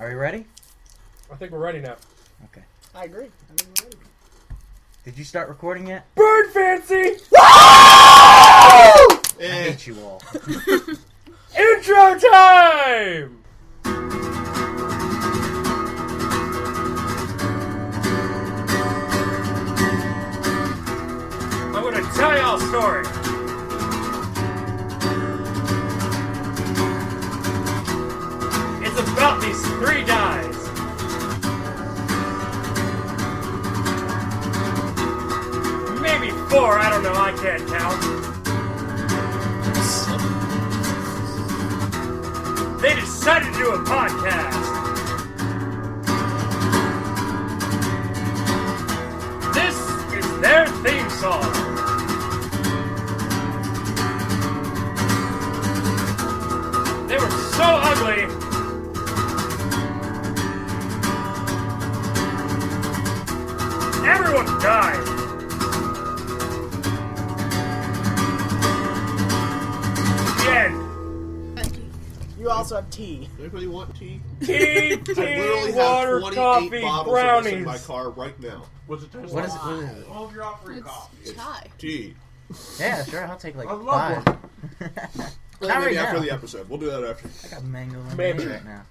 Are we ready? I think we're ready now. Okay. I agree. I think we're ready. Did you start recording yet? Bird fancy! I hate you all. Intro time! I'm gonna tell y'all a story. It's about these three guys. Maybe four, I don't know, I can't count. They decided to do a podcast. This is their theme song. They were so ugly. Everyone died. The end. You also have tea. Anybody want tea? Tea, I literally water, have 28 coffee, bottles brownies. of this in my car right now. What's it taste What like? is it? What is it? Well, if you're offering coffee. It's Chai. tea. Yeah, sure. I'll take like I love 5. Well, Not maybe right after now. the episode. We'll do that after. I got mango Maybe. lemonade right now.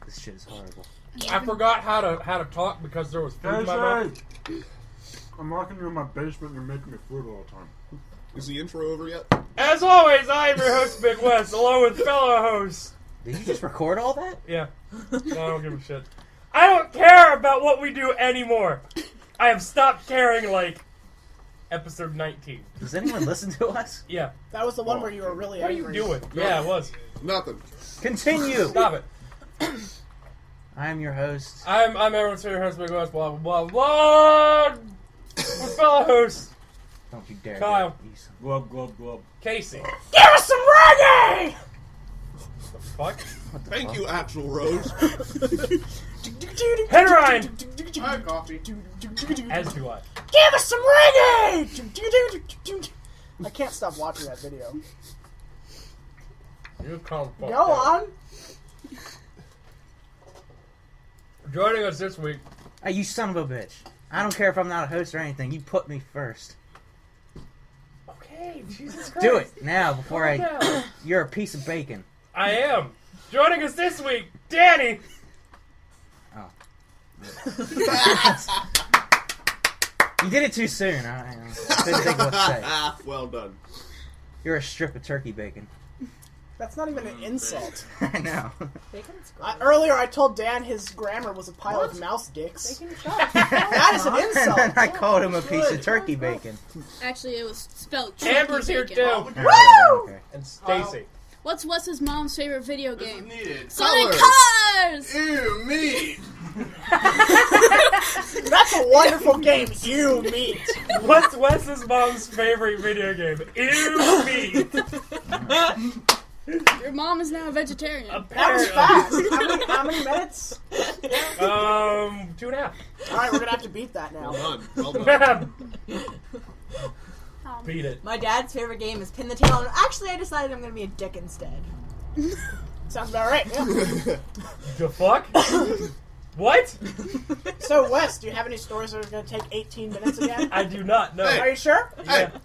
This shit is horrible. I forgot how to talk because there was food in my mouth. I'm locking you in my basement and you're making me food all the time. Is the intro over yet? As always, I am your host, Big West, along with fellow hosts. Did you just record all that? Yeah. No, I don't give a shit. I don't care about what we do anymore. I have stopped caring like episode 19. Does anyone listen to us? Yeah. That was the one where you were really What are angry. you doing? Yeah, it was. Nothing. Continue. Stop it. I am your host. I'm everyone's favorite host, Big West, blah, blah, blah, blah. With fellow host, Don't you dare. Kyle. You son- Glub, glub, glub. Casey. Give us some reggae! The fuck? Thank you, Axl Rose. Henrine! I have coffee. As do I. Give us some reggae! I can't stop watching that video. You calm the fuck Go down. on. Joining us this week, Hey, you son of a bitch. I don't care if I'm not a host or anything. You put me first. okay, Jesus Christ. Do it now before Calm down. You're a piece of bacon. I am. Joining us this week, Danny. Oh. You did it too soon. I couldn't think of what to say. Well done. You're a strip of turkey bacon. That's not even an insult. I know. Bacon's gross. Earlier, I told Dan his grammar was a pile of mouse dicks. Bacon That is an And insult. then I called him a piece of turkey bacon. Actually, it was spelled Amber's turkey here bacon. too. Woo! Okay. And Stacy. What's Wes's mom's favorite video This is game? needed. Sonic Colors. Cars! Ew, me. That's a wonderful game. You meat. What's Wes's mom's favorite video game? Ew, me. Your mom is now a vegetarian. That was fast. How many minutes? 2.5. All right, we're gonna have to beat that now. Well done. Well done. Beat it. My dad's favorite game is Pin the Tail, and actually I decided I'm going to be a dick instead. Sounds about right. Yeah. The fuck? What? So, Wes, do you have any stories that are gonna take 18 minutes again? I do not know. Are you sure? Hey, Yeah.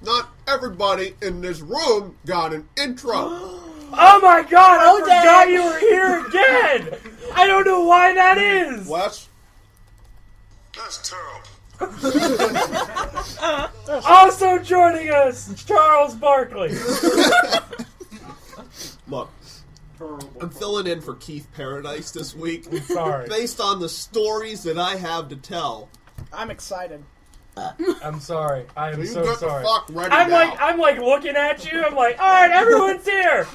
not everybody in this room got an intro. Oh my god, I Oh, forgot Dad. you were here again! I don't know why that is! Wes? That's terrible. Also joining us, Charles Barkley. Look, I'm filling in for Keith Paradise this week. Sorry. Based on the stories that I have to tell. I'm excited. I'm sorry. I am You so get sorry. the fuck ready I'm now. like looking at you. I'm like, all right, everyone's here.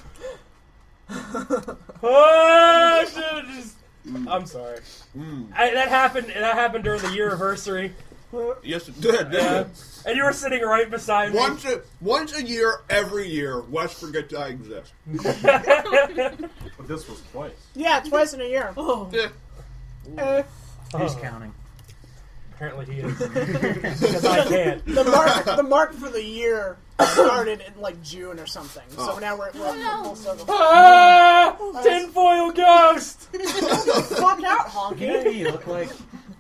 Oh, shit, just- I'm sorry. That happened during the year-versary. Yes, it did. Yeah. And you were sitting right beside me. Once a year, every year, Wes forgets I exist. But this was twice. Yeah, twice in a year. Yeah. Who's counting? Apparently he is. Because I can't. The mark for the year started in like June or something. So Oh. now we're full circle. Ah! Tinfoil ghost! Fuck out, You know who Honky. you look like?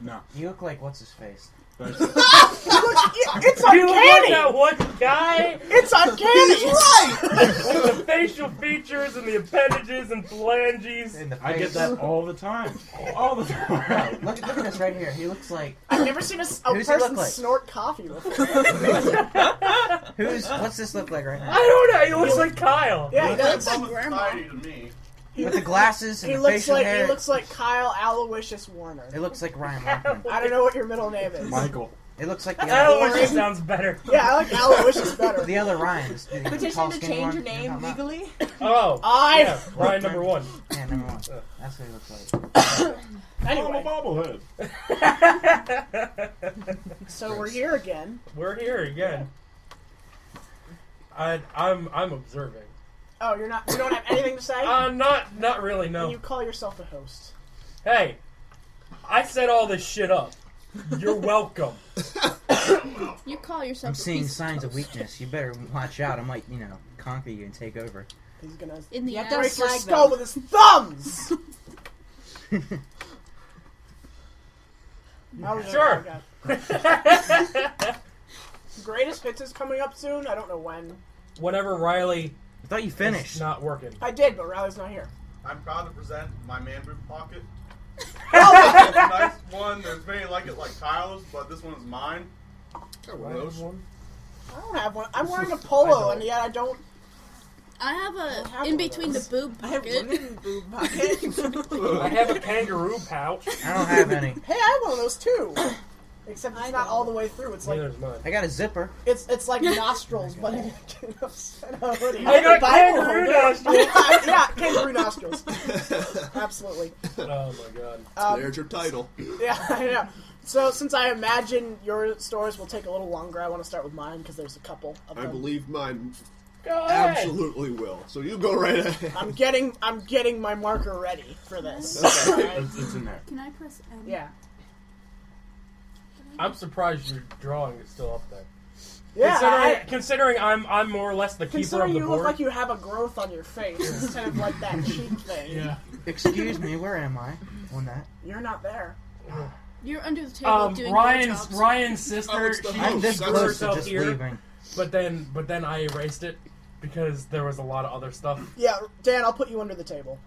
No. You look like what's his face? It's You look like uncanny. that one guy It's uncanny. with the facial features and the appendages and phalanges. In the face. I get that all the time. All the time. Look at this right here. He looks like I've never seen a Who's he look person like? snort coffee before. what's this look like right now? I don't know. He looks like Kyle. Yeah, he does. Looks like grandma. to me. With the glasses and He the looks facial like hair. he looks like Kyle Aloysius Warner. It looks like Ryan Lockman. I don't know what your middle name is. Michael. It looks like the Aloysius other, sounds better. Yeah, I like Aloysius better. the other Ryan. The Petition tall, to skinny change one. your name You know what I'm legally. Oh, I yeah, Ryan number 1. Yeah, number one. That's what he looks like. I'm a anyway. bobblehead. So we're here again. We're here again. I'm observing. Oh, you're not. You don't have anything to say. Not really. Then No. you call yourself a host. Hey, I set all this shit up. You're welcome. You call yourself I'm a seeing piece of signs of toast. weakness. You better watch out. I might, conquer you and take over. He's gonna In the You have to ass. break your flag skull them. with his thumbs. Sure. Greatest hits is coming up soon. I don't know when. Whenever Riley I thought you is finished. not working. I did, but Riley's not here. I'm proud to present my man boot pocket. It's a nice one. There's many like it like Kyle's, but this one is mine. Got one of those. I don't have one. I'm wearing a I polo, don't. and yet I don't. I have have a one in of between the those. boob I have pocket. one in boob pocket. I have a kangaroo pouch. I don't have any. Hey, I have one of those too. Except it's I not don't. all the way through. It's like Neither's mine. I got a zipper. it's like nostrils, but in a hoodie. I got Bible kangaroo holder. nostrils. Yeah, kangaroo nostrils. Absolutely. Oh my god. There's your title. Yeah, I know. So since I imagine your stories will take a little longer, I want to start with mine because there's a couple of I them. believe mine Go ahead. absolutely will. So you go right ahead. I'm getting my marker ready for this. Alright? It's in there. Can I press N? Yeah. I'm surprised your drawing is still up there. Yeah. Considering I'm more or less the keeper of Considering the you board. look like you have a growth on your face instead of like that cheek thing. Excuse me, where am I on that? You're not there. You're under the table doing blowjobs. Ryan's Oh, sister, it's the she I'm this That's put close to herself just here, leaving. but then I erased it because there was a lot of other stuff. Yeah, Dan, I'll put you under the table.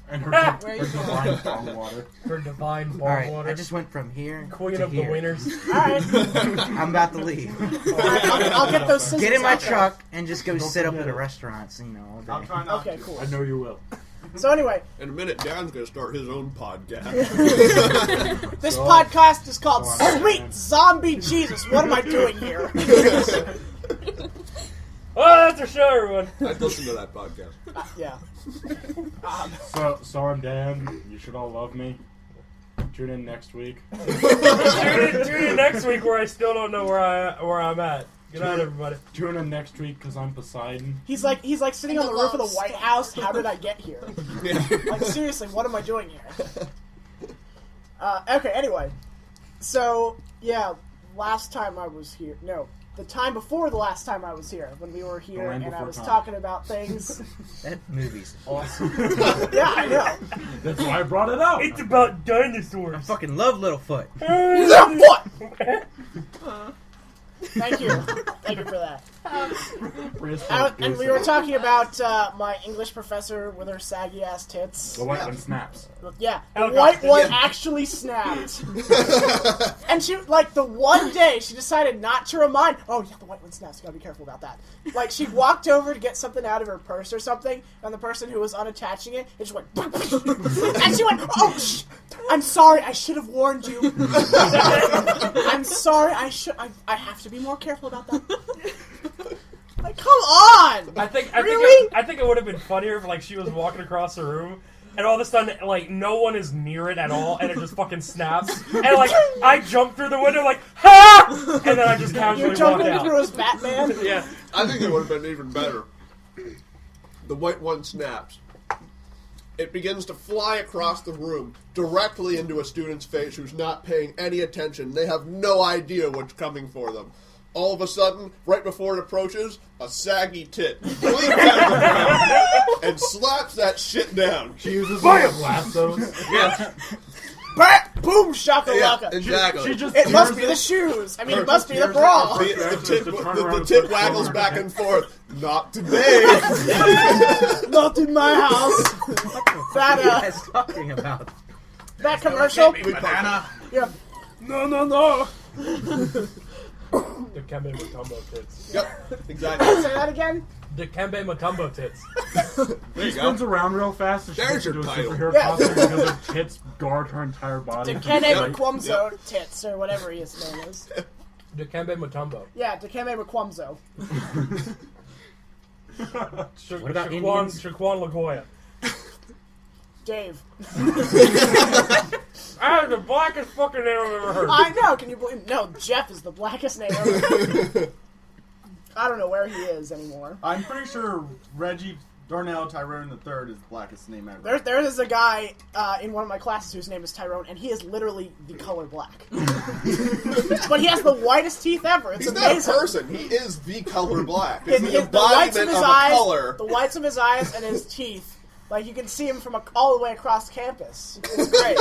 And her, Where her you going? divine bong water. Her divine ball All right, water. I just went from here Queen to of here. the winners. Alright. I'm about to leave. Alright, I'll get those scissors Get in my out there. truck and just go Don't sit up forget at a it. restaurant, all day. I'll try not Okay, to. cool. I know you will. So anyway, In a minute, Dan's going to start his own podcast. this So- podcast is called Go on, Sweet man. Zombie Jesus. What am I doing here? Oh, that's our show, everyone. I'd listen to that podcast. Yeah. So I'm Dan. You should all love me. Tune in next week. Tune in next week where I still don't know where I'm at. Good night, everybody. Tune in next week because I'm Poseidon. He's like sitting on the roof of the White House. How did I get here? Like seriously, what am I doing here? Okay, anyway. So yeah, last time I was here. No, the time before the last time I was here, when we were here Land and I Before was Time. talking about things. That movie's awesome. Yeah, I know. That's why I brought it up. It's about I dinosaurs. fucking love Littlefoot. What? Thank you. Thank you for that. And we were talking about my English professor with her saggy ass tits. The white one snaps. Yeah, the Helicopter. white one Yeah. actually snapped. And she, like, the one day she decided not to remind. Oh yeah, the white one snaps. You gotta be careful about that. Like, she walked over to get something out of her purse or something, and the person who was unattaching it, it just went. And she went, "Oh, I'm sorry. I should have warned you. I'm sorry. I have to be more careful about that." Like, come on! I think Really? I think it would have been funnier if like she was walking across the room and all of a sudden like no one is near it at all and it just fucking snaps and like I jump through the window like ha and then I just casually You're jumping walk through out. as Batman. Yeah. I think it would have been even better. The white one snaps. It begins to fly across the room, directly into a student's face who's not paying any attention. They have no idea what's coming for them. All of a sudden, right before it approaches, a saggy tit leaps out of the ground and slaps that shit down. She uses lassos. Yeah. Boom, shakalaka. Exactly. She just It must turns be the shoes. I mean, it Her- must be the bra. The tit waggles back and forth. Not today. Not in my house. What are you guys talking about? That commercial. Banana. Yeah. No. Dikembe Mutombo tits. Yep, exactly. Say that again. Dikembe Mutombo tits. There you spins go. around real fast and she There's gets into your a title. superhero Yeah. costume because her tits guard her entire body. Dikembe Yep. Mukwumzo tits, or whatever his name is. Dikembe Mutombo. Yeah, Dikembe Mukwumzo. What about Shaquan Lagoya. Dave. That is the blackest fucking name I've ever heard. I know, can you believe? No, Jeff is the blackest name ever. I don't know where he is anymore. I'm pretty sure Reggie Darnell Tyrone III is the blackest name ever. There is a guy in one of my classes whose name is Tyrone, and he is literally the color black. But he has the whitest teeth ever. It's He's not a amazing. person. He is the color black. It's the The whites of embodiment his of a eyes, color. the whites of his eyes, and his teeth. Like, you can see him from all the way across campus. It's great.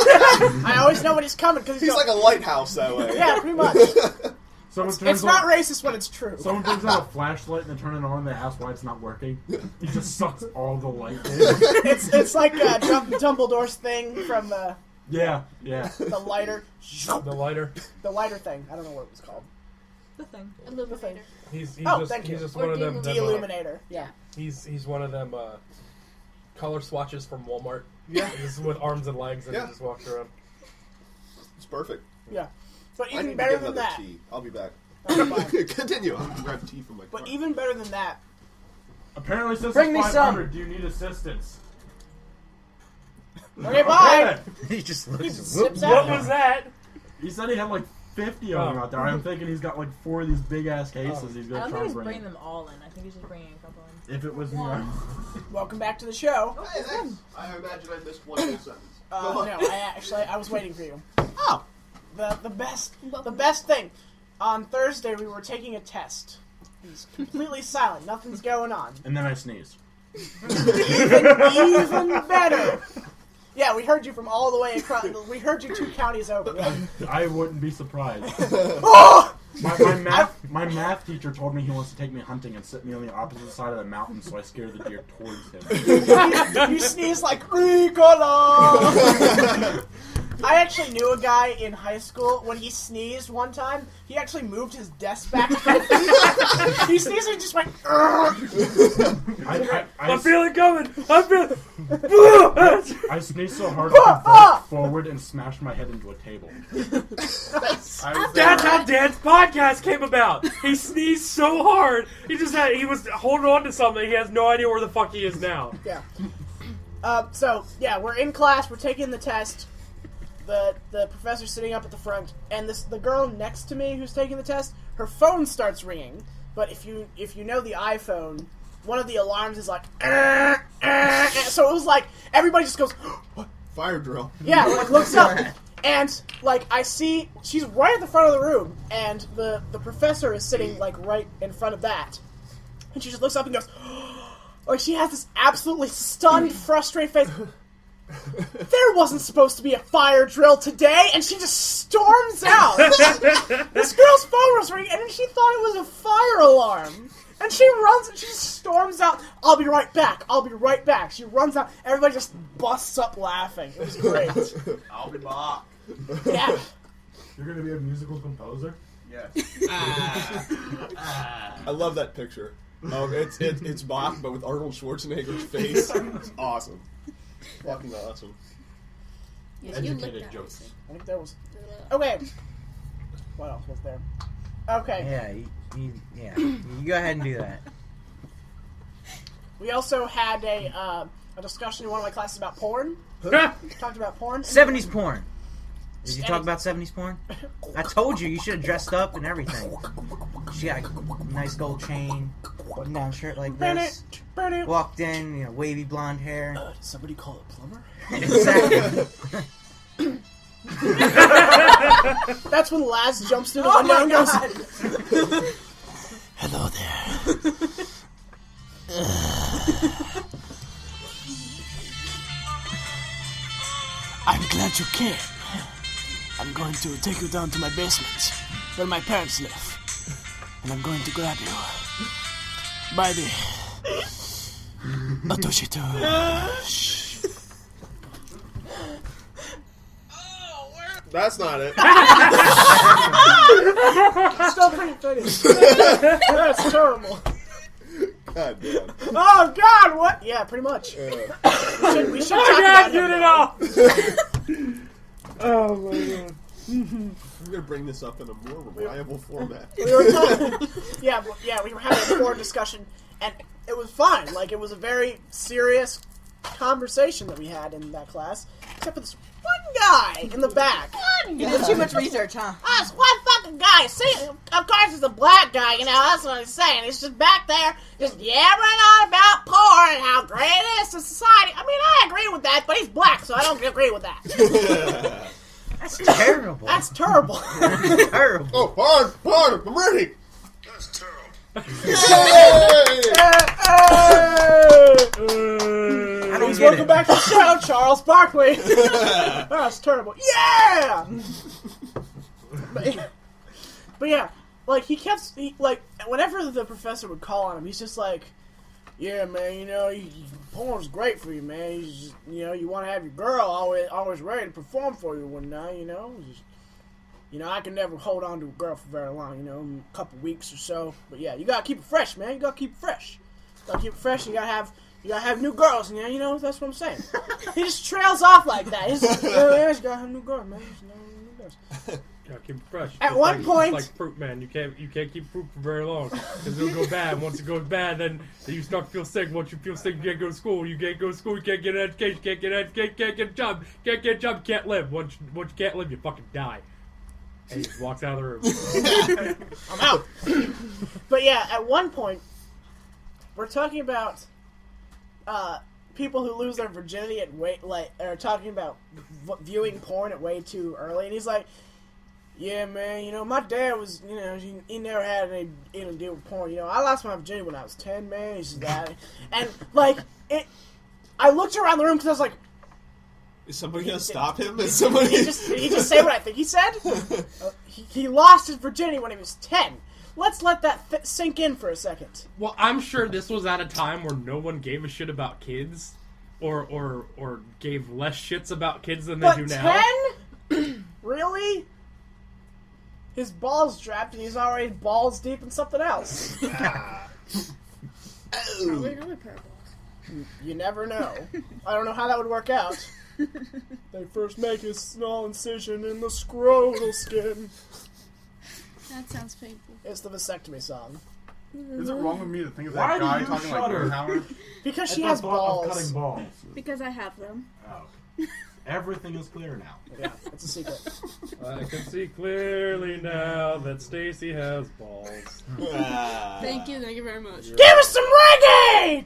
I always know when he's coming because He's like a lighthouse that way. yeah, pretty much. Someone It's turns not on, racist when it's true. Someone brings out a flashlight and they turn it on and they ask why it's not working. He just sucks all the light in. It's like Dumbledore's thing from the Yeah. lighter. The lighter. The lighter thing. I don't know what it was called. The thing. Illuminator. He's Oh, just, thank you. he's just Or one of them. De-illuminator. Yeah. He's one of them color swatches from Walmart. Yeah. He's with arms and legs and Yeah. he just walks around. It's perfect. Yeah. But I even need better to get than another that. tea. I'll be back. Oh, fine. Continue. I'm gonna grab tea from my car. But even better than that. Apparently, since Bring it's me 500, do you need assistance? Okay, bye. Okay. He just He looks. zips What out. was that? He said he had like 50 of them out there. I'm thinking he's got like 4 of these big ass cases. He's I gonna don't try think and he's bring. bringing them all in. I think he's just bringing a couple in. If it was me, Welcome back to the show. Hey, thanks. I imagine I missed one whole sentence. No, I was waiting for you. Oh. The best thing. On Thursday, we were taking a test. He's completely silent. Nothing's going on. and then I sneezed. Even better. Yeah, we heard you from all the way across. We heard you 2 counties over. I wouldn't be surprised. Oh! My math teacher told me he wants to take me hunting and sit me on the opposite side of the mountain, so I scare the deer towards him. You sneeze like Ricola. I actually knew a guy in high school. When he sneezed one time, he actually moved his desk back. He sneezed and just went. I feel it coming. I feel it. I sneezed so hard I fell forward and smashed my head into a table. That's how Dan's podcast came about. He sneezed so hard. He was holding on to something. He has no idea where the fuck he is now. Yeah. So yeah, we're in class. We're taking the test. The professor's sitting up at the front, and the girl next to me who's taking the test, her phone starts ringing. But if you know the iPhone, one of the alarms is like, so it was like everybody just goes, what? Fire drill. Yeah, like looks up, and like I see she's right at the front of the room, and the professor is sitting like right in front of that, and she just looks up and goes, like she has this absolutely stunned, frustrated face. There wasn't supposed to be a fire drill today, and she just storms out. This girl's phone was ringing, and she thought it was a fire alarm. And she runs, and she just storms out. I'll be right back. I'll be right back. She runs out. Everybody just busts up laughing. It was great. I'll be back. Yeah. You're gonna be a musical composer? Yes. I love that picture. It's Bach, but with Arnold Schwarzenegger's face. It's awesome. Fucking awesome. Yes, you licked Educated that. jokes. I think there was. Okay. What else was there? Okay. Yeah, you go ahead and do that. We also had a discussion in one of my classes about porn. Talked about porn. 70s porn. Did you talk about 70s porn? I told you should have dressed up and everything. She got a nice gold chain, button down shirt like this. Walked in, wavy blonde hair. Did somebody call a plumber? Exactly. That's when Laz jumps through the window and goes, Hello there. I'm glad you came. I'm going to take you down to my basement, where my parents live. And I'm going to grab you by the Atoshito. That's not it. Still pretty funny. That's terrible. God damn. Oh God, what? Yeah, pretty much. We should talk about him now. Oh my god. I'm gonna bring this up in a more reliable format. We were talking, we were having a board discussion, and it was fine. Like, it was a very serious conversation that we had in that class, except for this one guy in the back. You did too much research, huh? This one fucking guy. See, of course it's a black guy, you know, that's what he's saying. He's just back there, just yammering on about poor and how great it is to society. I mean, I agree with that, but he's black, so I don't agree with that. That's terrible. That's terrible. Terrible. Oh, pardon, I'm ready. That's terrible. I don't get Welcome it. back to the show, Charles Barkley. That's terrible. Yeah! But yeah, like, whenever the professor would call on him, he's just like, yeah, man, you know, porn's great for you, man. You just, you know, you want to have your girl always ready to perform for you one night, you know. Just, you know, I can never hold on to a girl for very long, you know, a couple weeks or so. But yeah, you gotta keep it fresh, man. You gotta keep it fresh. You gotta keep it fresh. You gotta have new girls, you know. That's what I'm saying. He just trails off like that. He's just, you gotta have new girls, man. Just, new girls. Gotta keep it fresh. At one point, it's like fruit, man. You can't keep fruit for very long because it'll go bad. Once it goes bad, then you start to feel sick. Once you feel sick, you can't go to school. You can't go to school. You can't get an education. Can't get an education. Can't get a job. Can't get a job. Can't live. Once you can't live, you fucking die. And he just walks out of the room. I'm out. But yeah, at one point, we're talking about people who lose their virginity at or talking about viewing porn at way too early, and he's like, yeah, man, you know, my dad was, you know, he never had any to deal with porn. You know, I lost my virginity when I was 10, man. He's just that. And, like, I looked around the room because I was like, Is somebody gonna stop him? Is somebody? Did he just say what I think he said? He lost his virginity when he was 10. Let's let that sink in for a second. Well, I'm sure this was at a time where no one gave a shit about kids, or gave less shits about kids than they do now. 10? Really? His balls dropped and he's already balls deep in something else. Probably another pair of balls. You never know. I don't know how that would work out. They first make a small incision in the scrotal skin. That sounds painful. It's the vasectomy song. Is it wrong with me to think of Why that guy do you talking like shudder? Bill Howard? Because At she the has thought of balls. cutting balls. Because I have them. Oh. Everything is clear now. Yeah, it's a secret. I can see clearly now that Stacy has balls. Thank you very much. Give us some reggae!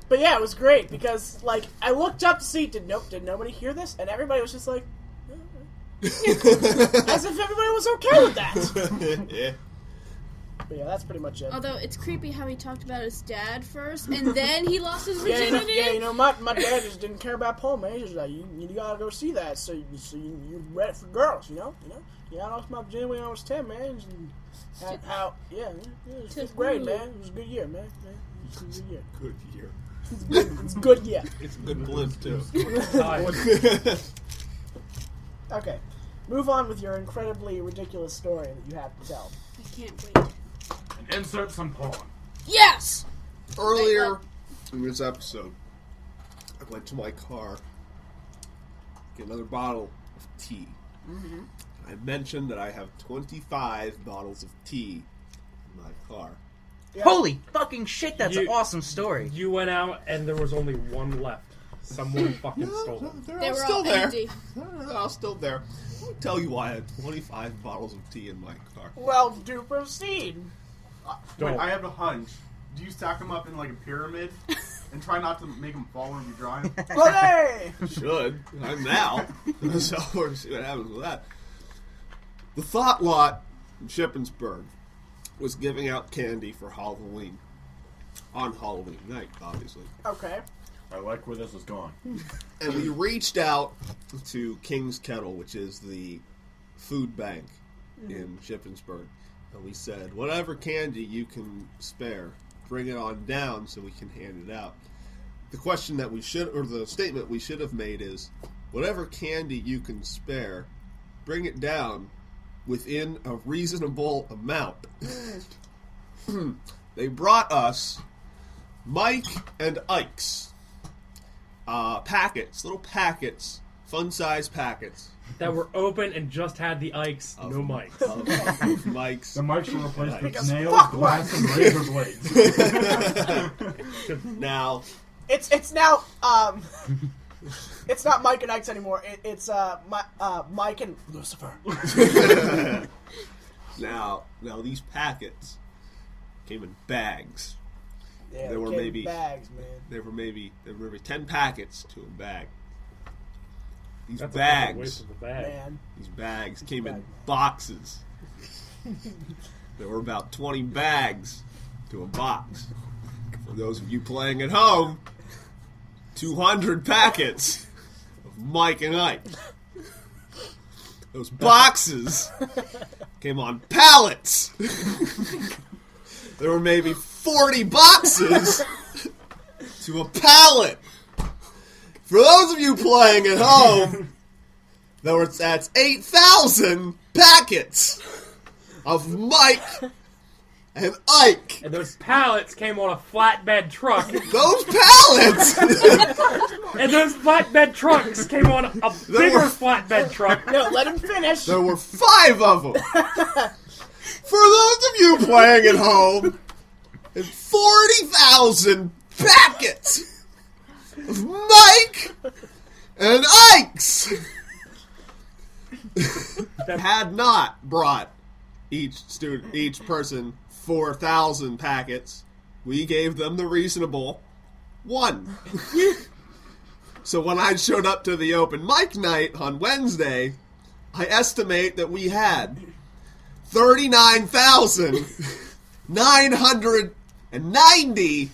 But yeah, it was great because, like, I looked up to see did nobody hear this, and everybody was just like, as if everybody was okay with that. Yeah. But yeah, that's pretty much it. Although it's creepy how he talked about his dad first, and then he lost his virginity. You know, my dad just didn't care about porn, man. He's just like, you gotta go see that, so you read it for girls, you know. Yeah, I lost my virginity when I was 10, man. It was great, man. It was a good year, man. It was a good year. Good year. It's a good year. It's a good blimp too. Okay, move on with your incredibly ridiculous story that you have to tell. I can't wait. And insert some porn. Yes! Earlier in this episode, I went to my car to get another bottle of tea. Mm-hmm. I mentioned that I have 25 bottles of tea in my car. Yeah. Holy fucking shit, that's an awesome story. You went out and there was only one left. Someone fucking stole them. They They're were all still all there. empty. They're all still there. I'll tell you why I had 25 bottles of tea in my car. Well, do proceed. Don't. Wait, I have a hunch. Do you stack them up in like a pyramid and try not to make them fall when you dry them? Hey! Should. I'm now. So we'll see what happens with that. The Thought Lot in Shippensburg was giving out candy for Halloween. On Halloween night, obviously. Okay. I like where this is going. And we reached out to King's Kettle, which is the food bank in Shippensburg. And we said, whatever candy you can spare, bring it on down so we can hand it out. The question that the statement we should have made is, whatever candy you can spare, bring it down within a reasonable amount. They brought us Mike and Ike's packets, little packets, fun-sized packets. That were open and just had the Ikes, no Mikes. Of Mike's. The mics were replaced with Because nails, fuck glass, and razor blades. Now, It's now it's not Mike and Ike's anymore. It's Mike and Lucifer. now these packets came in bags. Yeah, There were kid maybe- bags, man. There were maybe 10 packets to a bag. These That's a fucking bags, waste of the bag. Man. these bags came in Bag. boxes. There were about 20 bags to a box. For those of you playing at home, 200 packets of Mike and Ike. Those boxes came on pallets. There were maybe 40 boxes to a pallet. For those of you playing at home, that's 8,000 packets of Mike and Ike. And those pallets came on a flatbed truck. Those pallets! And those flatbed trucks came on a bigger were- flatbed truck. No, let him finish. There were 5 of them. For those of you playing at home, and 40,000 packets of Mike and Ike's. Had not brought each person 4,000 packets, we gave them the reasonable 1. So when I showed up to the open mic night on Wednesday, I estimate that we had 39,990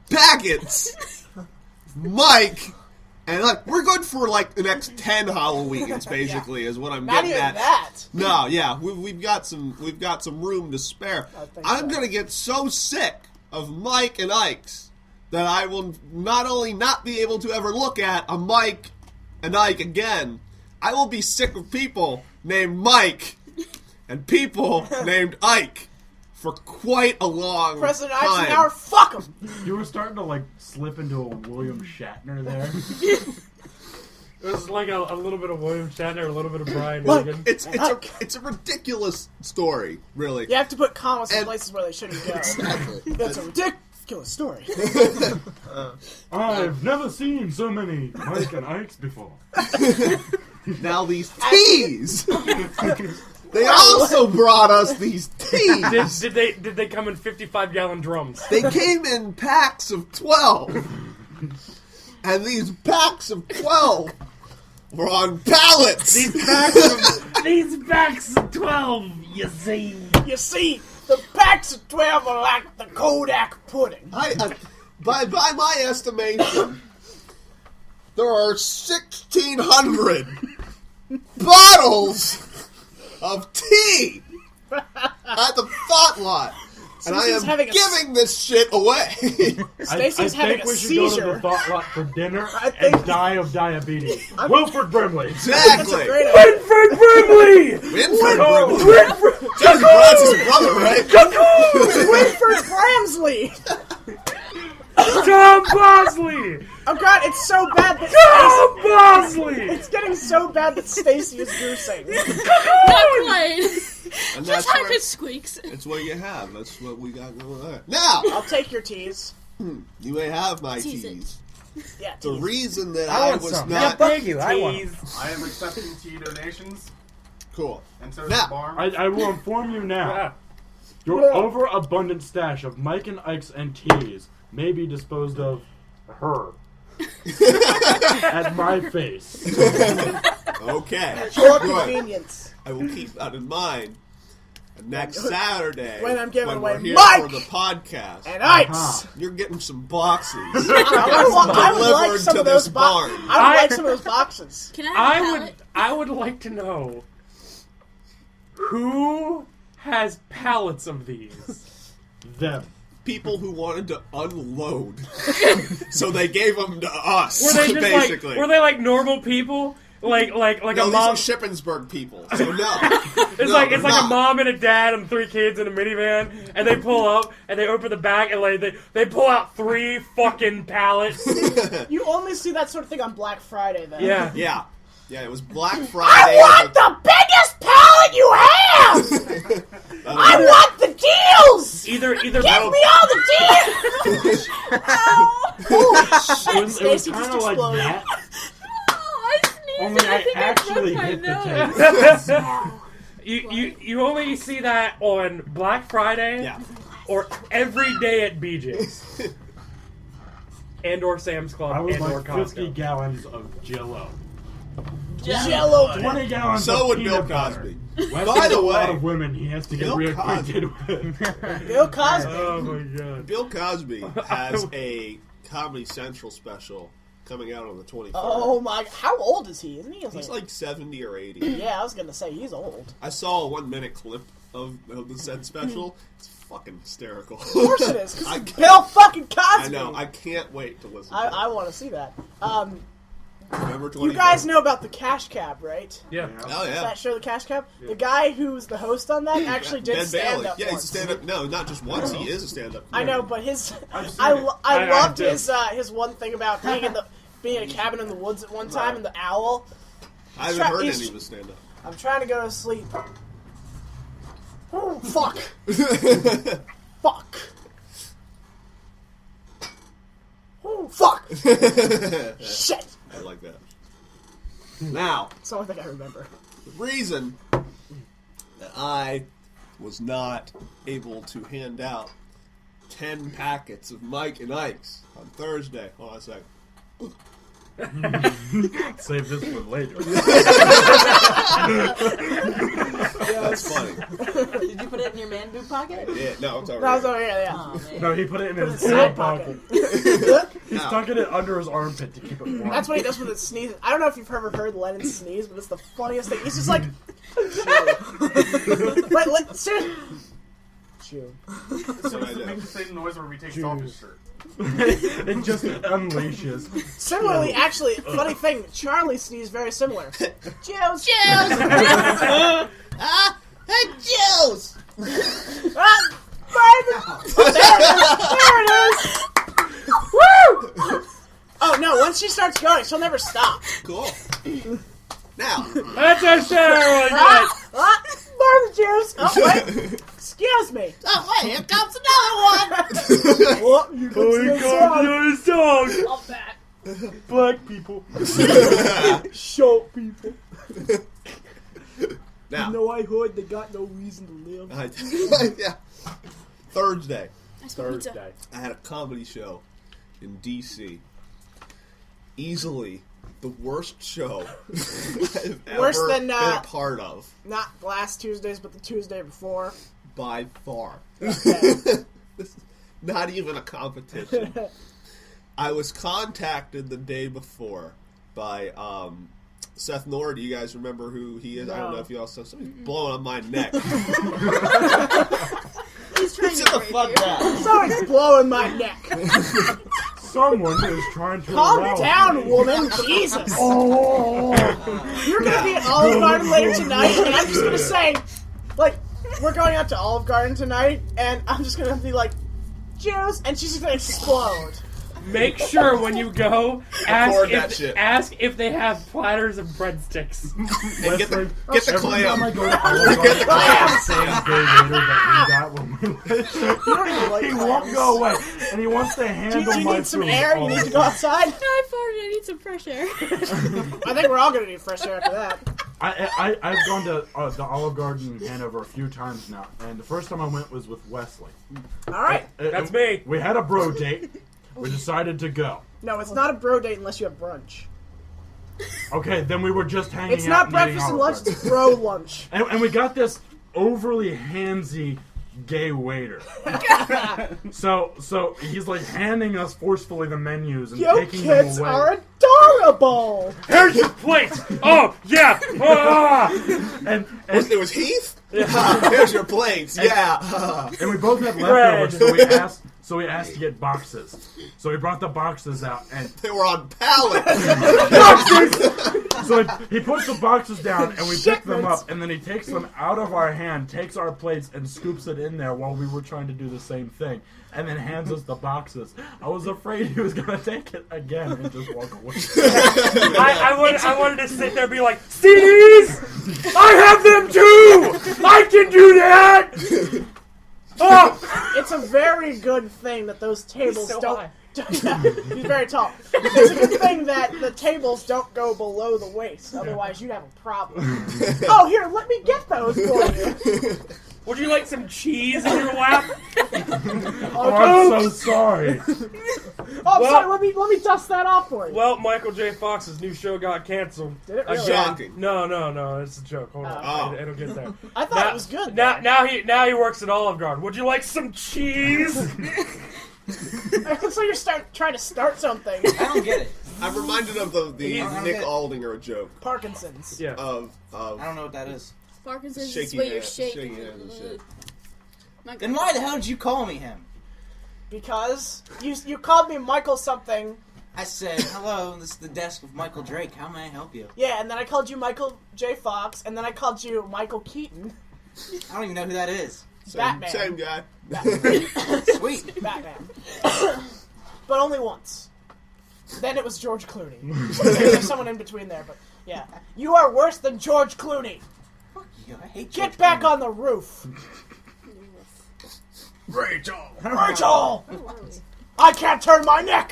packets of Mike. And we're good for the next 10 Halloweens, basically, is what I'm Not getting even at. that. No, yeah, we've got some room to spare. I'm gonna get so sick of Mike and Ike's that I will not only not be able to ever look at a Mike and Ike again, I will be sick of people named Mike and people named Ike for quite a long President time. Eisenhower, fuck him. You were starting to slip into a William Shatner there. It was like a little bit of William Shatner, a little bit of Brian Look, Regan. it's a ridiculous story, really. You have to put commas in And- places where they shouldn't go. Exactly. That's a ridiculous story. I've never seen so many Mike and Ikes before. Now these teas. They also brought us these teas. Did they come in 55-gallon drums? They came in packs of 12. And these packs of 12 were on pallets. These packs of 12, you see. You see, the packs of 12 are like the Kodak pudding. By my estimation, there are 1,600 bottles of tea at the Thought Lot. And I Stacey's am having a- giving this shit away. Stacy's I having think a we should go to seizure. the Thought Lot for dinner I think- and die of diabetes. Wilford Brimley. That's a Exactly. great idea. Winfred Brimley! Winfred Brimley. Jesse Brad's his brother, right? Winford Bramsley! Tom Bosley! Oh god, it's so bad that Tom Bosley! It's getting so bad that Stacy is goosing. Not quite. And Just how it squeaks. That's what you have. That's what we got going on. Now, I'll take your teas. you may have my Tease it. teas. Yeah, The teas. reason that I I want was some. not Thank you. I want. Tease. I am accepting tea donations, cool. and so is Now, the barn. I will inform you now. Ah, Your overabundant stash of Mike and Ike's and teas may be disposed of her. at my face. Okay. For Good. convenience. I will keep that in mind. And next Saturday, When I'm giving away we're here Mike for the podcast, and Ike's. you're getting some boxes I would like delivered some to of those this barn. I would like some of those boxes. Can I have a pallet? I would like to know who has pallets of these. Them. People who wanted to unload, so they gave them to us. Were they just basically? were they like normal people? Like no, a these mom. are Shippensburg people. So no, It's like a mom and a dad and 3 kids in a minivan, and they pull up and they open the back and like they pull out 3 fucking pallets. You only see that sort of thing on Black Friday, though. Yeah. Yeah, it was Black Friday. I want the biggest pallet you have! I want the deals! Either Give me all the deals! Holy shit, It was Stacy kind just of like exploded. that. I sneezed Only and I think actually broke my hit the nose. table. you only see that on Black Friday Yeah. or every day at BJ's and or Sam's Club I would and or like 50 Costco. gallons of Jello. Jello. 20 gallons So of would peanut Bill butter. Cosby. Wes By has the a lot way, of women he has to get Bill reacquainted with. Bill Cosby. Oh my god. Bill Cosby has a Comedy Central special coming out on the 23rd. Oh my, how old is he? Isn't he? He's like 70 or 80. Yeah, I was gonna say, he's old. I saw a 1-minute clip of the said special. It's fucking hysterical. Of course it is. 'Cause I it's can't- Bill fucking Cosby. I know. I can't wait to listen to I it. want to see that. November 24th. You guys know about the Cash Cab, right? Yeah. Oh, yeah. That show, the Cash Cab. The guy who's the host on that actually did Ben stand Bailey. up. Yeah, he's a once. stand-up. No, not just once. He is a stand-up. I know, but his I've seen I it. loved do. his one thing about being in a cabin in the woods at one time and the owl. I haven't heard he's- any of his stand-up. I'm trying to go to sleep. Oh fuck! Fuck! Oh fuck! Shit! I like that. Now, That's the only thing I remember. the reason that I was not able to hand out 10 packets of Mike and Ike's on Thursday. Hold on a second. Save this for later. That's funny. Did you put it in your man boob pocket? Yeah, no, it's already. That was over here, yeah. Oh, man. No, he put it in his Side side pocket. pocket. He stuck it under his armpit to keep it warm. That's what he does with his sneezes. I don't know if you've ever heard Lennon sneeze, but it's the funniest thing. He's just like, wait, seriously. Chew. So does it make the same noise where we take off his shirt? It just unleashes. Similarly, actually, funny thing, Charlie sneezed very similar. Cheers. Cheers! Hey, Jules! There it is. Woo! Oh no! Once she starts going, she'll never stop. Cool. Now, That's a show. More the juice. Oh wait, excuse me. Oh, wait, here comes another one! What? You Oh, he got the song. All that. Black people. Short people. now. You know I heard they got no reason to live. Yeah. Thursday. Thursday. I had a comedy show in D.C. Easily the worst show I've Worse ever than, been a part of. Not last Tuesday's, but the Tuesday before. By far. Okay. This is not even a competition. I was contacted the day before by Seth Nord. Do you guys remember who he is? I don't No. know if you all saw. Somebody's blowing on my neck. He's trying Sit to the break fuck you. down. Someone's blowing my neck. Someone is trying to Calm arouse down, me. woman. Jesus. Oh. You're gonna be at Olive Garden later tonight, and I'm just gonna say, like, we're going out to Olive Garden tonight, and I'm just gonna be like, Juice, and she's just gonna explode. Make sure when you go, Record that shit. ask if they have platters of breadsticks. And get the Every time I clam. go to Olive Garden, the same day later that we got when we You don't even like He clams. won't go away, and he wants to handle Do you my need some food air? You all need the to go time. outside? No, I farted. I need some fresh air. I think we're all gonna need fresh air after that. I've gone to the Olive Garden in Hanover a few times now, and the first time I went was with Wesley. Alright. That's me. We had a bro date. We decided to go. No, it's not a bro date unless you have brunch. Okay, then we were just hanging It's out. not breakfast and lunch, it's bro lunch. And we got this overly handsy gay waiter. so he's like handing us forcefully the menus and Yo, taking them kids away. are adorable! Here's your plate! Oh, yeah! Ah! And It was Heath? Here's your plates. Yeah. and we both had leftovers, so we asked to get boxes. So we brought the boxes out, and They were on pallets. so he puts the boxes down, and we pick them up, and then he takes them out of our hand, takes our plates, and scoops it in there while we were trying to do the same thing, and then hands us the boxes. I was afraid he was going to take it again and just walk away. I wanted to sit there and be like, CDs! I have them too! I can do that! Oh! It's a very good thing that those tables so don't. high. He's very tall. It's a good thing that the tables don't go below the waist, otherwise you'd have a problem. Oh, here, let me get those for you. Would you like some cheese in your lap? Oh, I'm so sorry. Oh, sorry, let me dust that off for you. Well, Michael J. Fox's new show got canceled. Did it really? Shocking. No, it's a joke. Hold on, Oh. it'll get there. I thought it was good. Now he works at Olive Garden. Would you like some cheese? So you're trying to start something. I don't get it. I'm reminded of the don't Nick get it. Aldinger joke Parkinson's. Yeah. of I don't know what that is. Parkinson's is shaking what you're hands, shaking. hands and shit. Then why the hell did you call me him? Because you called me Michael something. I said, hello, this is the desk of Michael Drake. How may I help you? Yeah, and then I called you Michael J. Fox, and then I called you Michael Keaton. I don't even know who that is. Batman. Same guy. Sweet. Batman. But only once. Then it was George Clooney. There's someone in between there, but yeah. You are worse than George Clooney. Fuck you, I hate Get George back Clooney. on the roof. Rachel. Rachel! I can't turn my neck!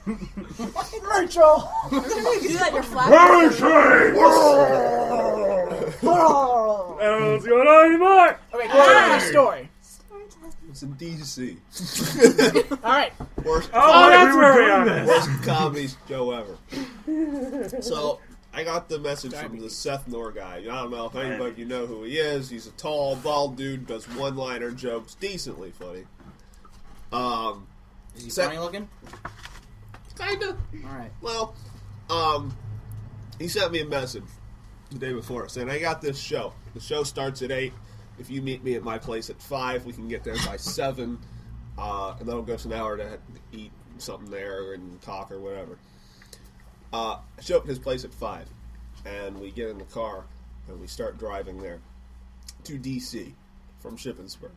Rachel! You do that, you're flat. I don't know what's going on anymore. Okay, continue my story. It's in DC. Alright. Worst, Oh, that's we where were we are. doing worst comedy show ever. So, I got the message from the Seth Nor guy. I don't know if anybody you know who he is. He's a tall, bald dude, does one-liner jokes, decently funny. Is he Seth- funny looking? Kinda. Alright. Well, he sent me a message the day before saying, I got this show. The show starts at 8. If you meet me at my place at 5, we can get there by 7. And that'll give us an hour to eat something there and talk or whatever. I show up at his place at 5. And we get in the car and we start driving there to D.C. from Shippensburg.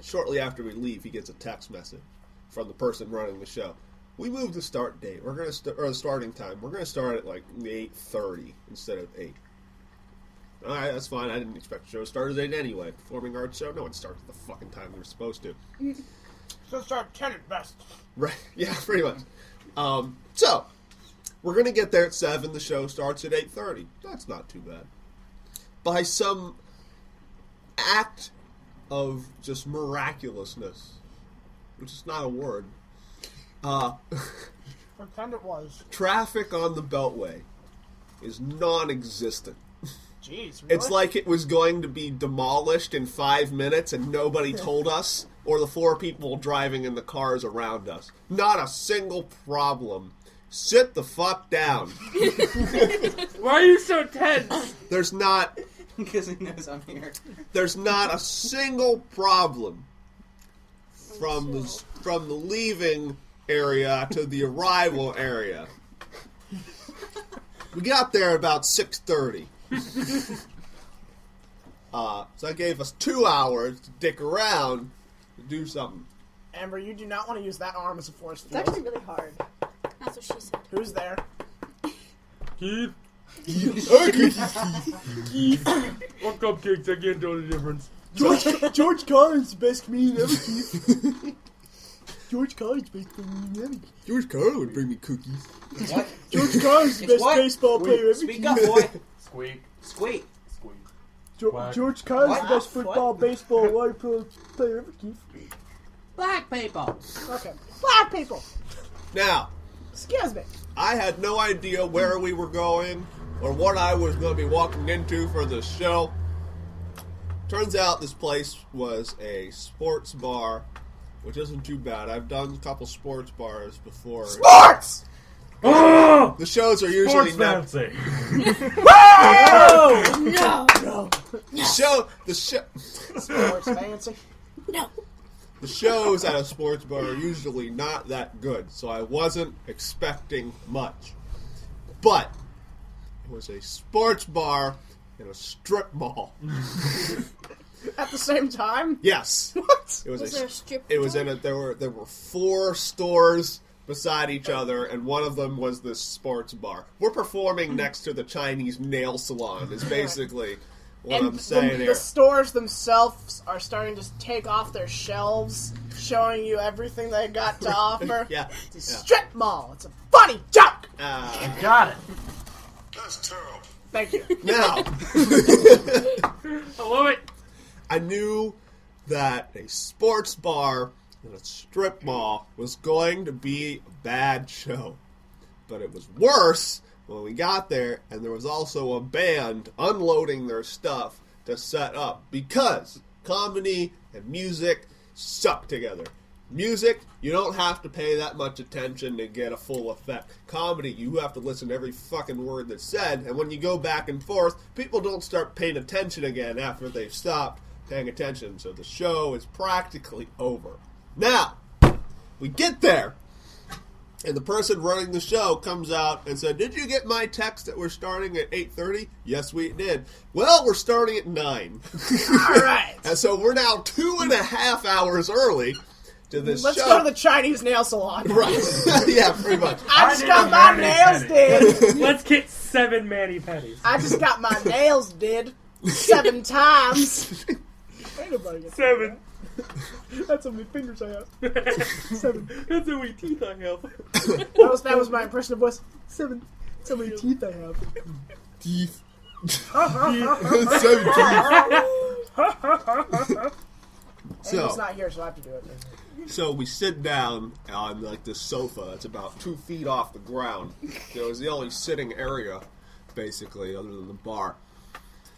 Shortly after we leave, he gets a text message from the person running the show. We moved the start date. We're going to or the starting time. We're going to start at like 8:30 instead of 8. All right, that's fine. I didn't expect the show to start at 8 anyway. Performing arts show, no one starts at the fucking time they were supposed to. So start 10 at best. Right? Yeah, pretty much. So we're going to get there at 7. The show starts at 8:30. That's not too bad. By some act of just miraculousness, which is not a word. Pretend it was. Traffic on the Beltway is non-existent. Jeez, really? It's like it was going to be demolished in 5 minutes and nobody told us, or the 4 people driving in the cars around us. Not a single problem. Sit the fuck down. Why are you so tense? There's not Because he knows I'm here. There's not a single problem from the leaving area to the arrival area. We got there at about 6:30. So that gave us 2 hours to dick around to do something. Amber, you do not want to use that arm as a force It's field. actually really hard. That's what she said. Who's there? Keith? What cupcakes? I can't tell the difference. George Carlin's the best comedian ever, Keith. George Carlin's the best comedian ever. George Carlin would bring me cookies. What? George Carlin's the It's best what? baseball player ever. Speak up, boy. Squeak. Squeak. Squeak. George Carlin's What? the best football, baseball, water polo player ever, Keith. Black people. Okay. Black people. Now, Excuse me. I had no idea where we were going or what I was going to be walking into for the show. Turns out this place was a sports bar, which isn't too bad. I've done a couple sports bars before. Sports! Oh! The shows are usually Sports fancy. No. the Sports fancy. No. The shows at a sports bar are usually not that good, so I wasn't expecting much. But it was a sports bar in a strip mall. At the same time? Yes. What? It was, Was there a strip It was mall? in a there were 4 stores beside each other, and one of them was this sports bar. We're performing next to the Chinese nail salon. Is basically what I'm saying the here. stores themselves are starting to take off their shelves, showing you everything they got to offer. Yeah. It's a strip mall. It's a funny joke. Got it. That's terrible. Thank you. Now, I love it. I knew that a sports bar in a strip mall was going to be a bad show. But it was worse when we got there, and there was also a band unloading their stuff to set up, because comedy and music suck together. Music, you don't have to pay that much attention to get a full effect. Comedy, you have to listen to every fucking word that's said, and when you go back and forth, people don't start paying attention again after they've stopped paying attention, so the show is practically over. Now, we get there, and the person running the show comes out and said, "Did you get my text that we're starting at 8:30? Yes, we did. Well, we're starting at 9. All right. And so we're now 2.5 hours early to this Let's show. go to the Chinese nail salon. Right. Yeah, pretty much. I just need got a my mani-pedi. nails did. Let's get 7 mani-pedis. I just got my nails did 7 times. Ain't nobody gets 7. That's how many fingers I have. 7. That's how many teeth I have. That was my impression of voice. 7. That's how many teeth I have. Teeth. 17. Angel's not here, so I have to do it. So we sit down on like this sofa that's about 2 feet off the ground. It was the only sitting area, basically, other than the bar.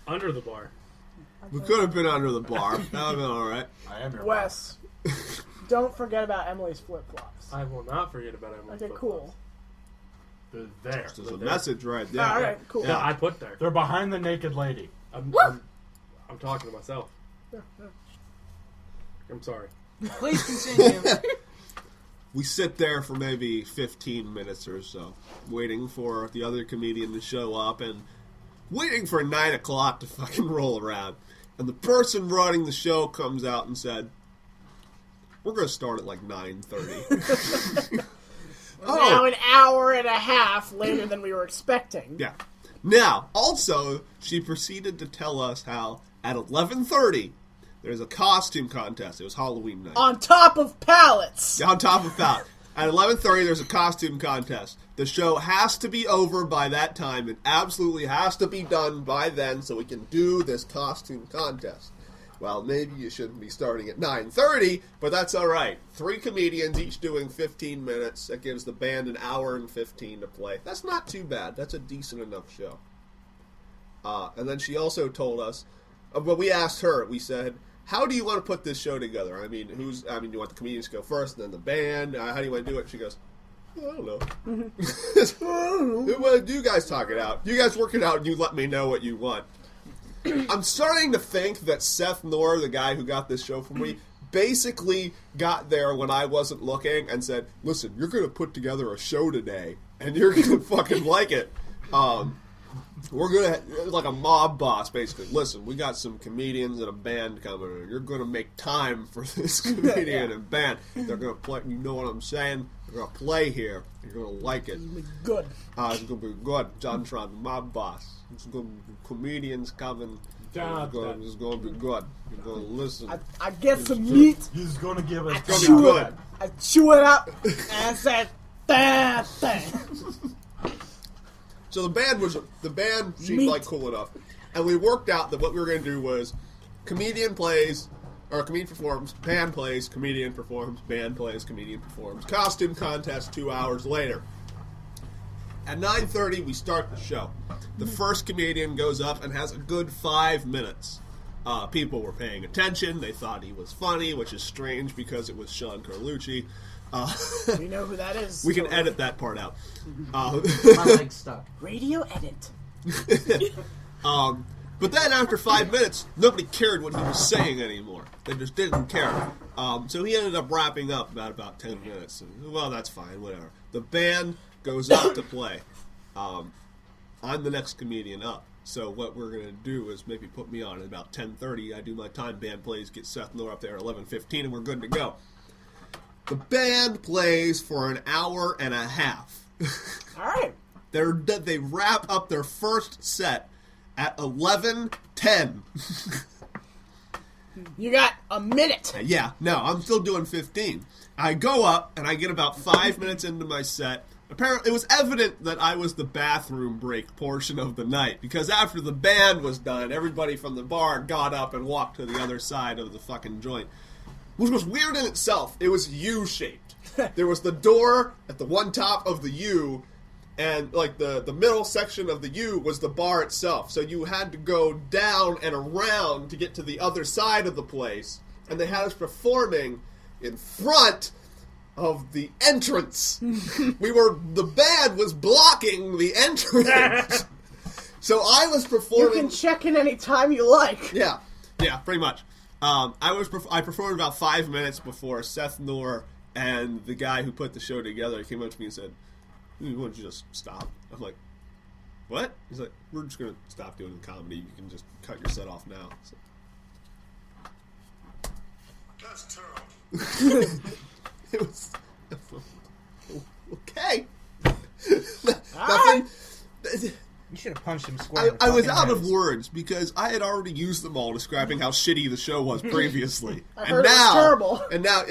Under the bar. We could have been under the bar. That would have been alright. I am your Wes, don't forget about Emily's flip-flops. I will not forget about Emily. Okay, cool. They're there. There's a message right there. All right, cool. Yeah, I put there. They're behind the naked lady. I'm talking to myself. I'm sorry. Please continue. We sit there for maybe 15 minutes or so, waiting for the other comedian to show up and waiting for 9 o'clock to fucking roll around. And the person running the show comes out and said, "We're going to start at like 9:30. Now an hour and a half later than we were expecting. Yeah. Now, also, she proceeded to tell us how at 11:30 there's a costume contest. It was Halloween night. On top of pallets. On top of that, at 11:30 there's a costume contest. The show has to be over by that time. It absolutely has to be done by then so we can do this costume contest. Well, maybe you shouldn't be starting at 9:30, but that's all right. 3 comedians, each doing 15 minutes. That gives the band an hour and 15 to play. That's not too bad. That's a decent enough show. And then she also told us, but we asked her, we said, "How do you want to put this show together? I mean, do you want the comedians to go first and then the band? How do you want to do it?" She goes, "I don't know. Well, you guys talk it out. You guys work it out and you let me know what you want." I'm starting to think that Seth Noor, the guy who got this show for me, basically got there when I wasn't looking and said, "Listen, you're going to put together a show today and you're going to fucking like it. We're going to, like a mob boss, basically. Listen, we got some comedians and a band coming and you're going to make time for this comedian and band. They're going to play, you know what I'm saying? They're going to play here. You're going to like it. Good. It's going to be good. John Tron, mob boss. It's going to be comedians coming. It's going to be good. You're going to listen. I get some meat. He's going to give us. It's going to be good." I chew it up and say, "Bad thing." So the band seemed like cool enough, and we worked out that what we were going to do was comedian plays, or comedian performs, band plays, comedian performs, band plays, comedian performs. Costume contest 2 hours later. At 9:30, we start the show. The first comedian goes up and has a good 5 minutes. People were paying attention. They thought he was funny, which is strange because it was Sean Carlucci. We know who that is. We can edit that part out. My leg's stuck. Radio edit. But then after 5 minutes, nobody cared what he was saying anymore. They just didn't care. So he ended up wrapping up about 10 minutes. Well, that's fine, whatever. The band goes up to play. I'm the next comedian up. So what we're going to do is maybe put me on at about 10:30. I do my time, band plays, get Seth Noor up there at 11:15, and we're good to go. The band plays for an hour and a half. All right. They wrap up their first set at 11:10. You got a minute. Yeah, no, I'm still doing 15. I go up, and I get about 5 minutes into my set. Apparently, it was evident that I was the bathroom break portion of the night, because after the band was done, everybody from the bar got up and walked to the other side of the fucking joint. Which was weird in itself. It was U-shaped. There was the door at the one top of the U, and like the middle section of the U was the bar itself. So you had to go down and around to get to the other side of the place. And they had us performing in front of the entrance. The band was blocking the entrance. So I was performing. You can check in any time you like. Yeah, pretty much. I performed about 5 minutes before Seth Noor and the guy who put the show together came up to me and said, "Why don't you just stop?" I'm like, "What?" He's like, "We're just going to stop doing the comedy. You can just cut your set off now." So, that's terrible. It was okay. Nothing. You should have punched him square. I was out of words because I had already used them all describing how shitty the show was previously. I heard it was terrible. And now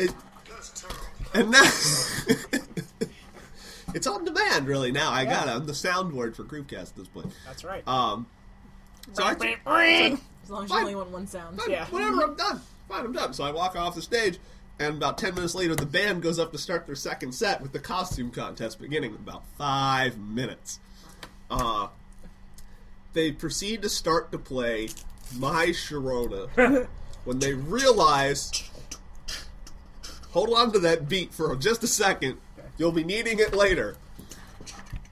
it's on demand, really. Now I'm the soundboard for Groupcast at this point. That's right. So As long as you only want one sound. Fine, Yeah. whatever, I'm done. Fine, I'm done. So I walk off the stage, and about 10 minutes later, the band goes up to start their second set with the costume contest beginning in about 5 minutes. They proceed to start to play My Sharona when they realize... Hold on to that beat for just a second. You'll be needing it later.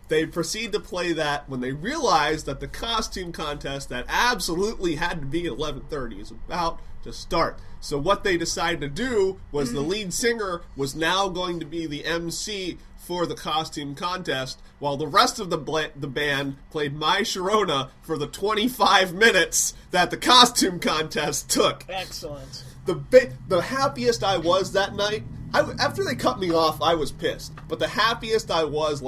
They proceed to play that when they realize that the costume contest that absolutely had to be at 11:30 is about to start. So what they decided to do was the lead singer was now going to be the MC for the costume contest, while the rest of the band played My Sharona for the 25 minutes that the costume contest took. Excellent. The happiest I was that night, after they cut me off, I was pissed. But the happiest I was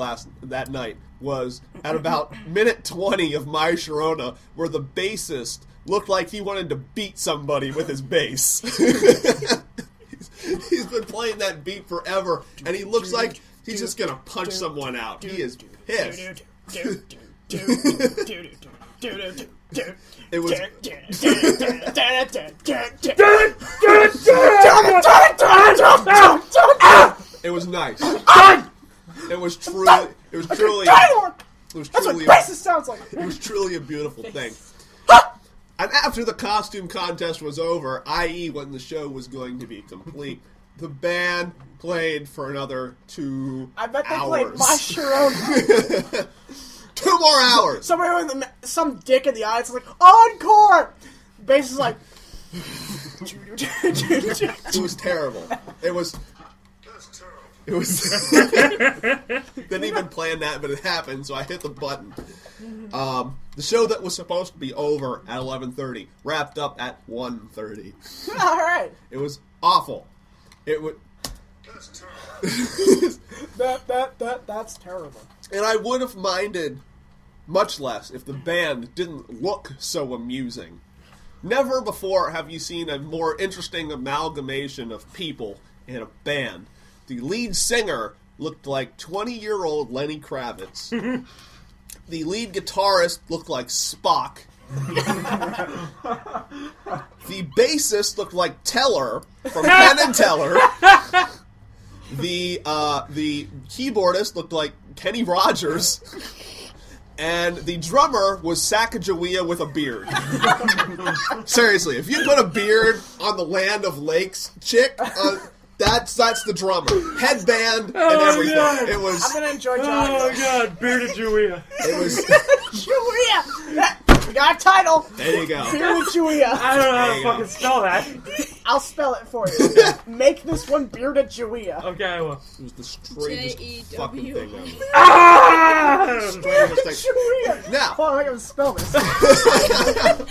that night was at about minute 20 of My Sharona, where the bassist looked like he wanted to beat somebody with his bass. He's been playing that beat forever, and he looks like he's just gonna punch someone out. He is pissed. It was. It was nice. It was truly. It was truly. That's what bassist sounds like. It was truly a beautiful thing. And after the costume contest was over, i.e. when the show was going to be complete, the band played for another 2 hours. I bet they played My Sharona. 2 more hours. Some dick in the eye. It's like, encore! Bass is like... It was terrible. It was... Didn't even plan that, but it happened, so I hit the button. The show that was supposed to be over at 11:30 wrapped up at 1:30. All right. It was awful. It would. That's terrible. And I would have minded much less if the band didn't look so amusing. Never before have you seen a more interesting amalgamation of people in a band. The lead singer looked like 20-year-old Lenny Kravitz. The lead guitarist looked like Spock. The bassist looked like Teller from Penn and Teller. The keyboardist looked like Kenny Rogers, and the drummer was Sacagawea with a beard. Seriously, if you put a beard on the Land of Lakes chick, that's the drummer. Headband and everything. God. It was. I'm gonna enjoy John. Oh God, Beardagawea. It was. Jawea! We got a title. There you go. Beardagawea. I don't know how There to you go. fucking spell that. I'll spell it for you. Make this one Beardagawea. Okay, I will. It was the strangest J-E-W. fucking thing ever. Ah! Strangest thing. Jawea. Now, Hold on, I gotta spell this.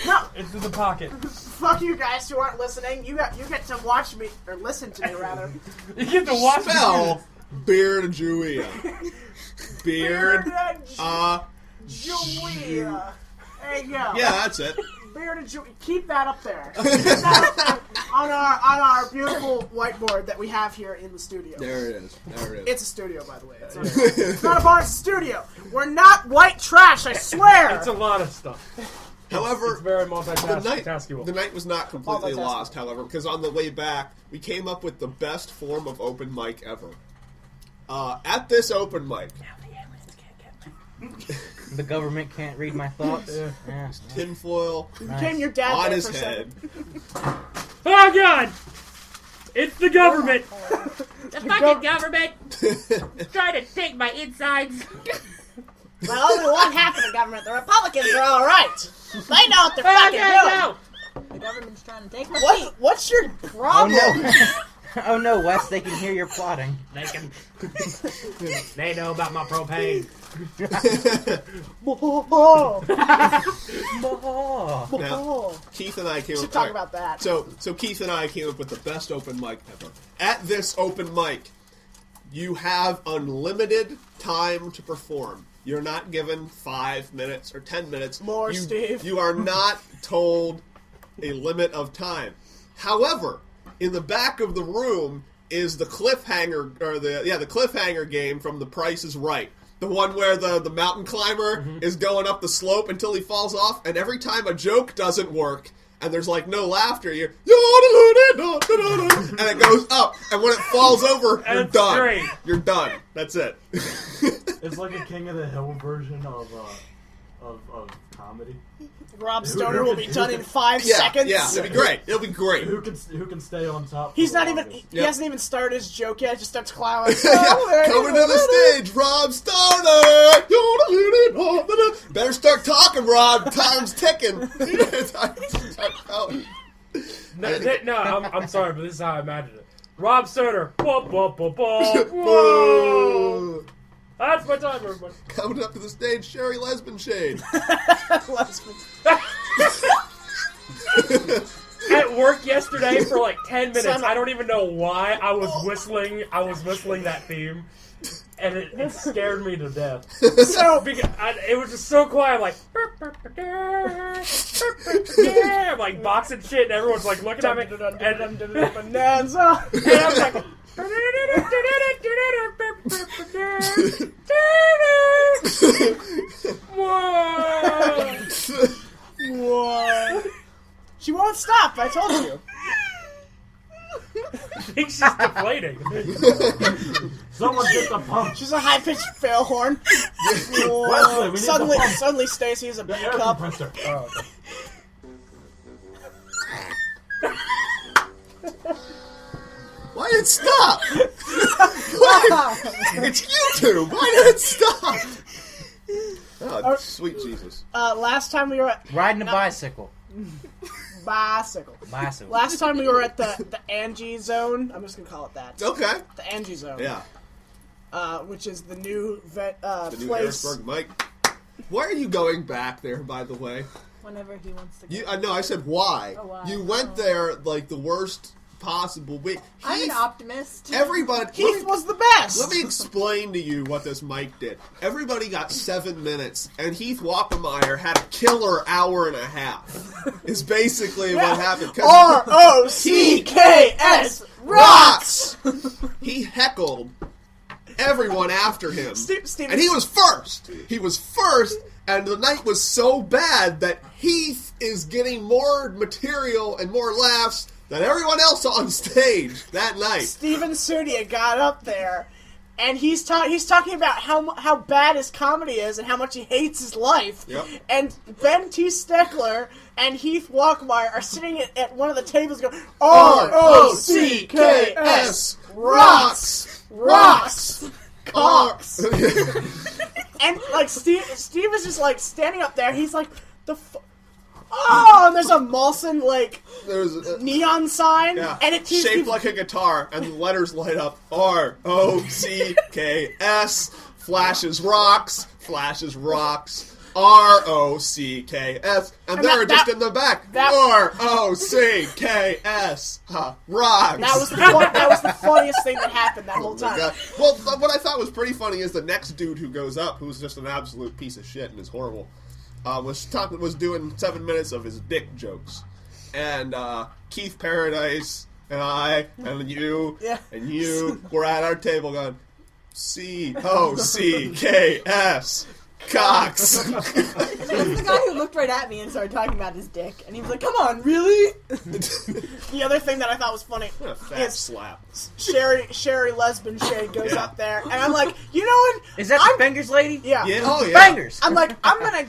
No, It's in the pocket. fuck you guys who aren't listening. You get to watch me, or listen to me rather. You get to watch spell Beardagawea. Beard. Jawea. There you go. Yeah, that's it. Beardagawea. Keep that up there. Keep that up there on our beautiful whiteboard that we have here in the studio. There it is. There it is. It's a studio, by the way. It's not a bar, it's a studio. We're not white trash, I swear. It's a lot of stuff. However, It's very the multitaskable. night was not completely Multitasking. lost, however, because on the way back, we came up with the best form of open mic ever. At this open mic, The government can't read my thoughts. Yeah. tinfoil You became your dad on there his for a head. second. Oh God! It's the government. The fucking government trying to take my insides. Well, only one half of the government. The Republicans are all right. They know what they're fucking doing. No. The government's trying to take my feet. What's your Oh problem? no! Oh no, Wes! They can hear you're plotting. They can. They know about my propane. Oh. Now, Keith and I came Should up. talk about that. So Keith and I came up with the best open mic ever. At this open mic, you have unlimited time to perform. You're not given 5 minutes or 10 minutes. More, Steve. You are not told a limit of time. However, in the back of the room is the cliffhanger, or the cliffhanger game from The Price is Right. The one where the mountain climber is going up the slope until he falls off, and every time a joke doesn't work, and there's like no laughter, and it goes up, and when it falls over, you're That's done. great. You're done. That's it. It's like a King of the Hill version of comedy. Rob Stoner will be done in 5 Yeah, seconds. yeah, it'll be great. It'll be great. Who can stay on top? He's for not the even. longest? He hasn't even started his joke yet. Just starts clowning. Coming to the stage, Rob Stoner. Better start talking, Rob. Time's ticking. No, I'm sorry, but this is how I imagine it. Rob Stoner. Whoa. That's my time, everybody. Coming up to the stage, Sherry Lesbian Shade. At work yesterday for like 10 minutes. I don't even know why I was whistling that theme. And it scared me to death. So It was just so quiet. I'm like, I'm like boxing shit, and everyone's like looking at me. Bonanza. And I'm like, whoa. What? She won't stop. I told you. I think she's deflating. Someone get the pump. She's a high pitched fail horn. Wesley, we need Suddenly, the pump. suddenly, Stacy is a The B air cup. compressor. Oh, okay. Why did it stop? Why? It's YouTube. Why did it stop? Oh, sweet Jesus. Last time we were at Riding a bicycle. bicycle. Bicycle. Last time we were at the Angie Zone. I'm just gonna call it that. Okay. The Angie Zone. Yeah. Which is the new The new place. Harrisburg. Mike, why are you going back there, by the way? Whenever he wants to go. I know, I said why. Oh, why? You went there like the worst possible week. I'm an optimist. Everybody. Heath was the best. Let me explain to you what this Mike did. Everybody got 7 minutes, and Heath Wappemeyer had a killer hour and a half. Is basically what happened. 'Cause ROCKS rocks. He heckled everyone after him, Steven. and he was first. He was first, and the night was so bad that Heath is getting more material and more laughs that everyone else on stage that night. Steven Sudia got up there, and he's talking about how bad his comedy is and how much he hates his life. Yep. And Ben T. Steckler and Heath Walkmeyer are sitting at one of the tables going, R-O-C-K-S, rocks, cocks. And, like, Steve is just, like, standing up there. He's like, oh, and there's a Molson, like, neon sign. Yeah, and it shaped like a guitar, and the letters light up. R-O-C-K-S, flashes rocks, R-O-C-K-S, and they're just in the back. R-O-C-K-S, rocks. That was the funniest thing that happened that whole time. Well, what I thought was pretty funny is the next dude who goes up, who's just an absolute piece of shit and is horrible, was doing 7 minutes of his dick jokes, and Keith Paradise and I and you and you were at our table going, C-O-C-K-S. Cocks. It was the guy who looked right at me and started talking about his dick, and he was like, "Come on, really?" The other thing that I thought was funny is slap. Sherry Lesbian Shade goes up there, and I'm like, you know what? Is that the Fingers lady? Yeah. Oh, yeah. Bangers. I'm like, I'm gonna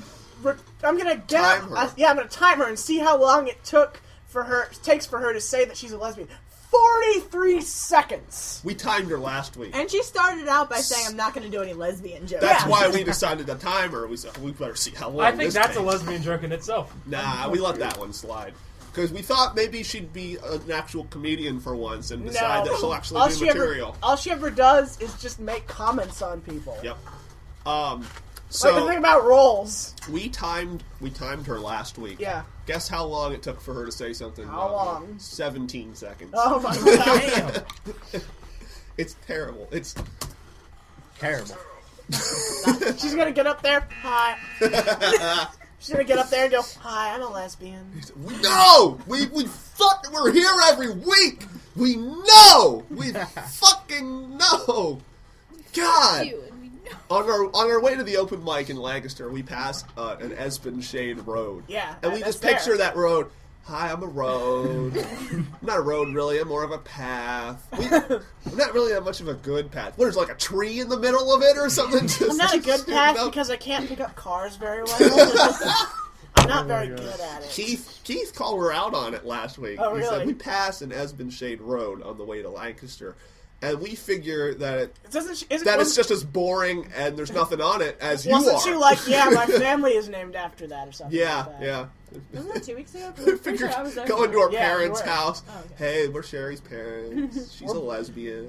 Time her. I'm gonna time her and see how long it takes for her to say that she's a lesbian. 43 seconds. We timed her last week. And she started out by saying, "I'm not going to do any lesbian jokes." That's why we decided to time her. We said, we better see how long I think this that's takes. a lesbian joke in itself. Nah, we let that one slide. Because we thought maybe she'd be an actual comedian for once and decide that she'll actually do material. All she ever does is just make comments on people. Yep. So like the thing about roles. We timed her last week. Yeah. Guess how long it took for her to say something? How long? 17 seconds. Oh my god. Damn. It's terrible. It's terrible. She's gonna get up there. Hi. She's gonna get up there and go, "Hi, I'm a lesbian." No! We're here every week! We know! We fucking know! God! On our way to the open mic in Lancaster, we passed an Espen Shade road. Yeah. And we just picture that road. Hi, I'm a road. I'm not a road, really. I'm more of a path. I'm not really that much of a good path. There's like a tree in the middle of it or something. I'm not a good path because I can't pick up cars very well. I'm not very good at it. Keith called her out on it last week. Oh, He really? said we passed an Espen Shade road on the way to Lancaster. And we figure that it's just as boring and there's nothing on it as you are. Wasn't she like, yeah, my family is named after that or something? Yeah, like that? yeah. Wasn't that 2 weeks ago? Figured I was there going to for our it. parents' we were. house. Oh, okay. Hey, we're Sherry's parents. She's a lesbian.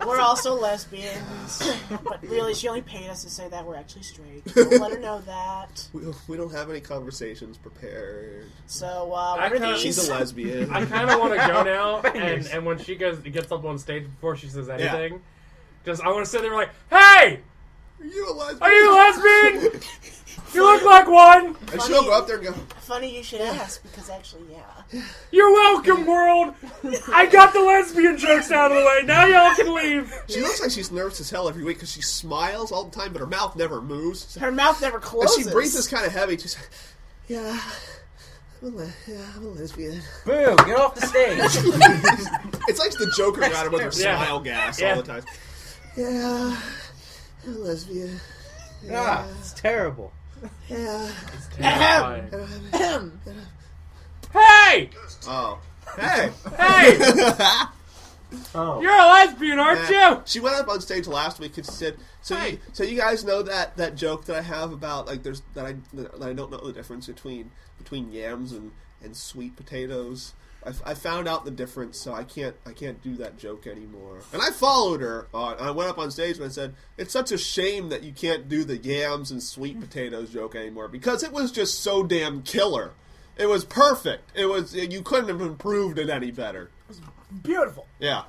We're also lesbians. But really, she only paid us to say that we're actually straight. Don't let her know that. We don't have any conversations prepared. So, what are these? She's a lesbian. I kind of want to go now, and when she gets up on stage before she says anything, I want to sit there like, "Hey! Are you a lesbian? Are you a lesbian? You look like one!" And she'll go up there and go, Funny you should ask, because actually, yeah. "You're welcome, world! I got the lesbian jokes out of the way, now y'all can leave!" She looks like she's nervous as hell every week because she smiles all the time, but her mouth never moves. Her mouth never closes. And she breathes kind of heavy. She's like, yeah, I'm a lesbian. Boo! Get off the stage. It's like the Joker got her with her smile gas all the time. Yeah, I'm a lesbian. Yeah, it's terrible. Yeah. It's terrifying. Hey! Oh. Hey! Hey! Oh. You're a lesbian, aren't you? She went up on stage last week and she said, "So you guys know that joke that I have about like that I don't know the difference between yams and sweet potatoes. I found out the difference, so I can't do that joke anymore." And I followed her. I went up on stage and I said, "It's such a shame that you can't do the yams and sweet potatoes joke anymore because it was just so damn killer. It was perfect. You couldn't have improved it any better. Beautiful. Yeah."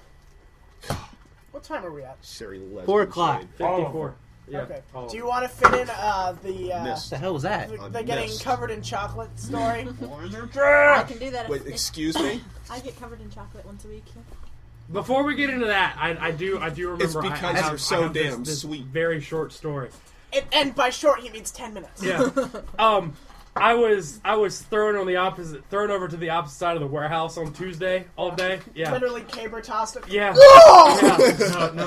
What time are we at? Sherry Lesbian 4 o'clock. Shade. 54. Yeah. Okay. Do you want to fit in Missed. the hell was that? the getting missed. covered in chocolate story? I can do that. Wait, excuse me? I get covered in chocolate once a week. Before we get into that, I do remember. It's because I have, you're so I have damn this sweet. Very short story. And by short, he means 10 minutes. Yeah. I was thrown over to the opposite side of the warehouse on Tuesday all day. Yeah. Literally caber tossed it. Yeah. No,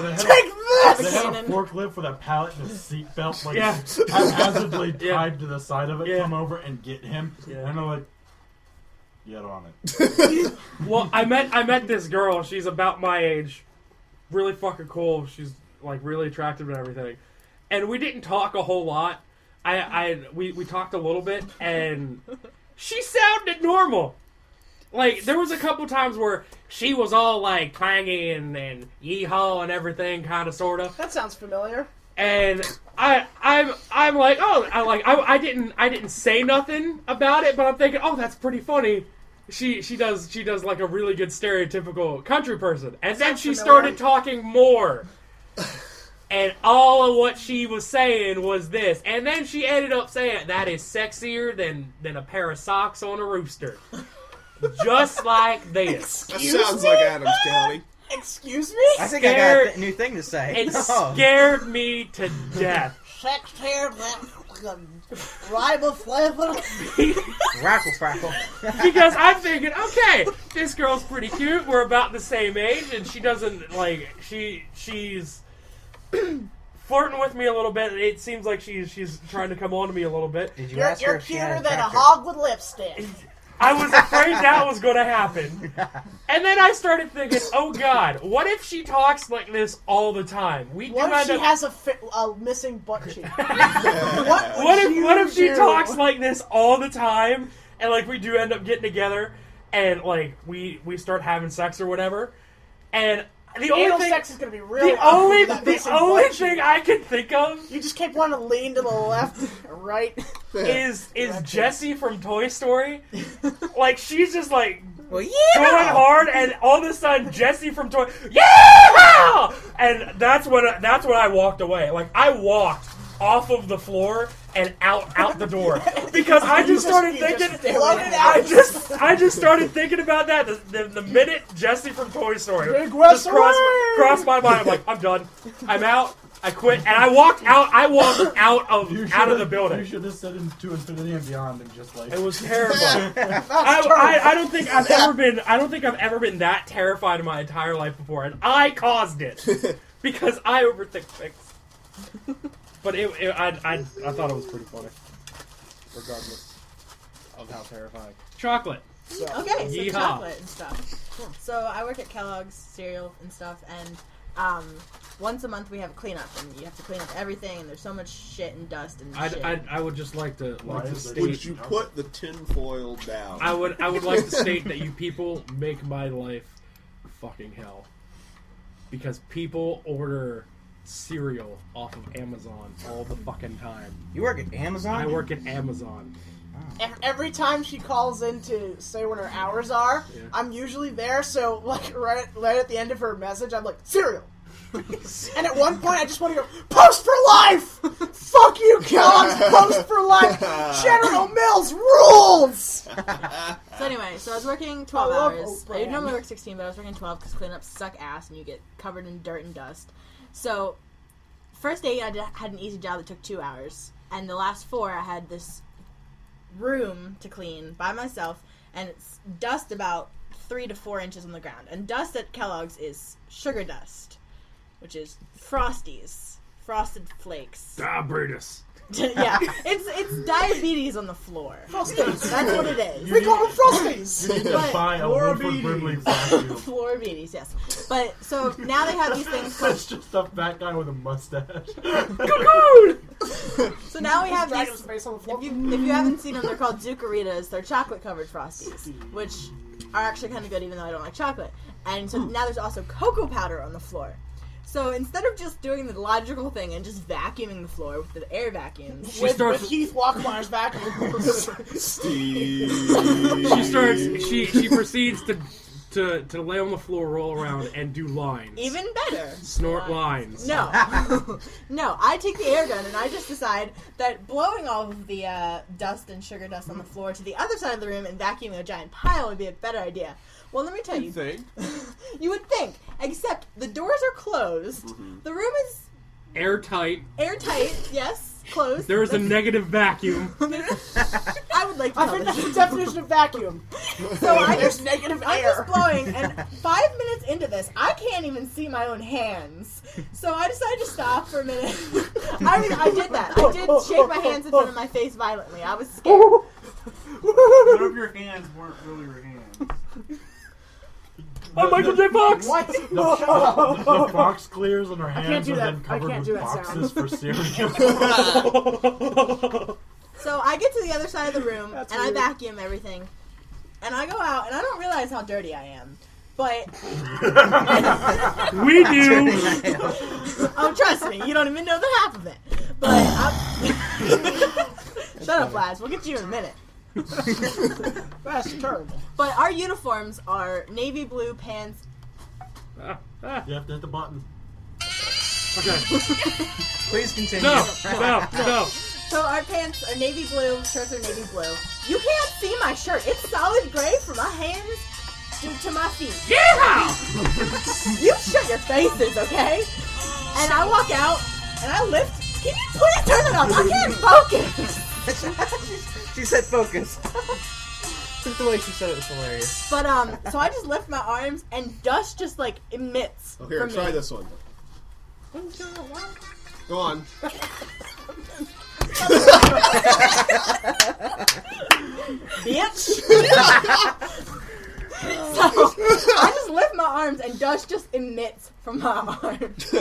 they had Take They this! had a forklift with a pallet and a seatbelt, like, Yeah. haphazardly tied to the side of it, Yeah. come over and get him. Yeah. And they're like, get on it. Well, I met this girl. She's about my age. Really fucking cool. She's, like, really attractive and everything. And we didn't talk a whole lot. We talked a little bit, and she sounded normal. Like, there was a couple times where she was all, like, clangy and yeehaw and everything, kind of, sort of. That sounds familiar. And I'm like, oh, I didn't say nothing about it, but I'm thinking, oh, that's pretty funny. She does like a really good stereotypical country person. And then she started talking more. And all of what she was saying was this. And then she ended up saying, that is sexier than a pair of socks on a rooster. Just like this. That sounds like Adams County. Excuse me? I think I got a new thing to say. It scared me to death. Sexier than rival flavor. Rackle crackle. Because I'm thinking, okay, this girl's pretty cute. We're about the same age, and she doesn't, like, she's flirting with me a little bit. It seems like she's trying to come on to me a little bit. Did you ask her You're if she had cuter than a tractor? hog with lipstick. I was afraid that was going to happen. And then I started thinking, oh God, what if she talks like this all the time? What if she has a missing butt cheek? What if she talks like this all the time, and like we do end up getting together, and like we start having sex or whatever, and the only thing, sex is going to be really the only butt thing cheek. I can think of, You just keep wanting to lean to the left or right. is Jessie from Toy Story. Like, she's just like Well, yeah. going hard, and all of a sudden Jessie from Toy, yeah, and that's when I walked away. Like, I walked off of the floor and out the door because I just started thinking. I just started thinking about that the minute Jessie from Toy Story just crossed my mind. I'm like, I'm done. I'm out. I quit, and I walked out. I walked out of the building. You should have said into infinity and beyond and just like it was terrible. I don't think I've ever been that terrified in my entire life before, and I caused it because I overthink things. But I thought it was pretty funny, regardless of how terrifying. Chocolate. Okay, so Yeehaw. chocolate and stuff. So I work at Kellogg's cereal and stuff, and once a month we have a cleanup, and you have to clean up everything, and there's so much shit and dust and shit. I would just like to state. Would you put the tinfoil down? I would like to state that you people make my life fucking hell, because people order cereal off of Amazon all the fucking time. You work at Amazon? I work at Amazon. Every time she calls in to say when her hours are, I'm usually there. So like right at the end of her message, I'm like, cereal. And at one point, I just want to go, Post for life! Fuck you, Kellogg's, Post for life! General Mills rules! So anyway, so I was working 12 I love hours. Oprah. I normally work 16, but I was working 12 because cleanups suck ass and you get covered in dirt and dust. So, first day I had an easy job that took 2 hours. And the last 4, I had this room to clean by myself, and it's dust about 3 to 4 inches on the ground. And dust at Kellogg's is sugar dust, which is Frosties, Frosted Flakes. Diabetes. Yeah, it's diabetes on the floor. Frosties. That's what it is. We call them Frosties! you need to But- buy a Wilford Brimley costume. Floorbeaties, yes. But so now they have these things called. That's just a fat guy with a mustache. So now we have Dragon's these. face on the floor. If you haven't seen them, they're called Zucaritas. They're chocolate covered Frosties, which are actually kind of good, even though I don't like chocolate. And so now there's also cocoa powder on the floor. So instead of just doing the logical thing and just vacuuming the floor with the air vacuums, with Keith Walkmeyer's vacuum. Steve. She proceeds to lay on the floor, roll around, and do lines. even better. Snort lines. No. No, I take the air gun and I just decide that blowing all of the dust and sugar dust on the floor to the other side of the room and vacuuming a giant pile would be a better idea. Well, let me tell you. You would think, except the doors are closed. Mm-hmm. The room is airtight. Airtight, yes, closed. There is a negative vacuum. I would like to I tell think that's this. the definition of vacuum. So There's negative I'm air. just blowing, and 5 minutes into this, I can't even see my own hands. So I decided to stop for a minute. I did that. I did shake my hands in front of my face violently. I was scared. What if your hands weren't really your hands? I'm Michael J. Fox! What? The fox clears and her can't hands do are that. then I covered can't with do that boxes sound. for cereal. So I get to the other side of the room, That's and weird. I vacuum everything. And I go out, and I don't realize how dirty I am. But, We do! oh, trust me, you don't even know the half of it. But, shut up, Laz. We'll get to you in a minute. That's terrible. But our uniforms are navy blue pants. You have to hit the button. Okay. Please continue. No! So our pants are navy blue, shirts are navy blue. You can't see my shirt. It's solid gray from my hands to my feet. Yeah! You shut your faces, okay? And I walk out, and I lift. Can you please turn it off? I can't focus. She said focus. Just the way she said it was hilarious. But, so I just lift my arms, and dust just, like, emits Oh, here, from try me. this one. Go on. Bitch! So, I just lift my arms, and dust just emits from my arms.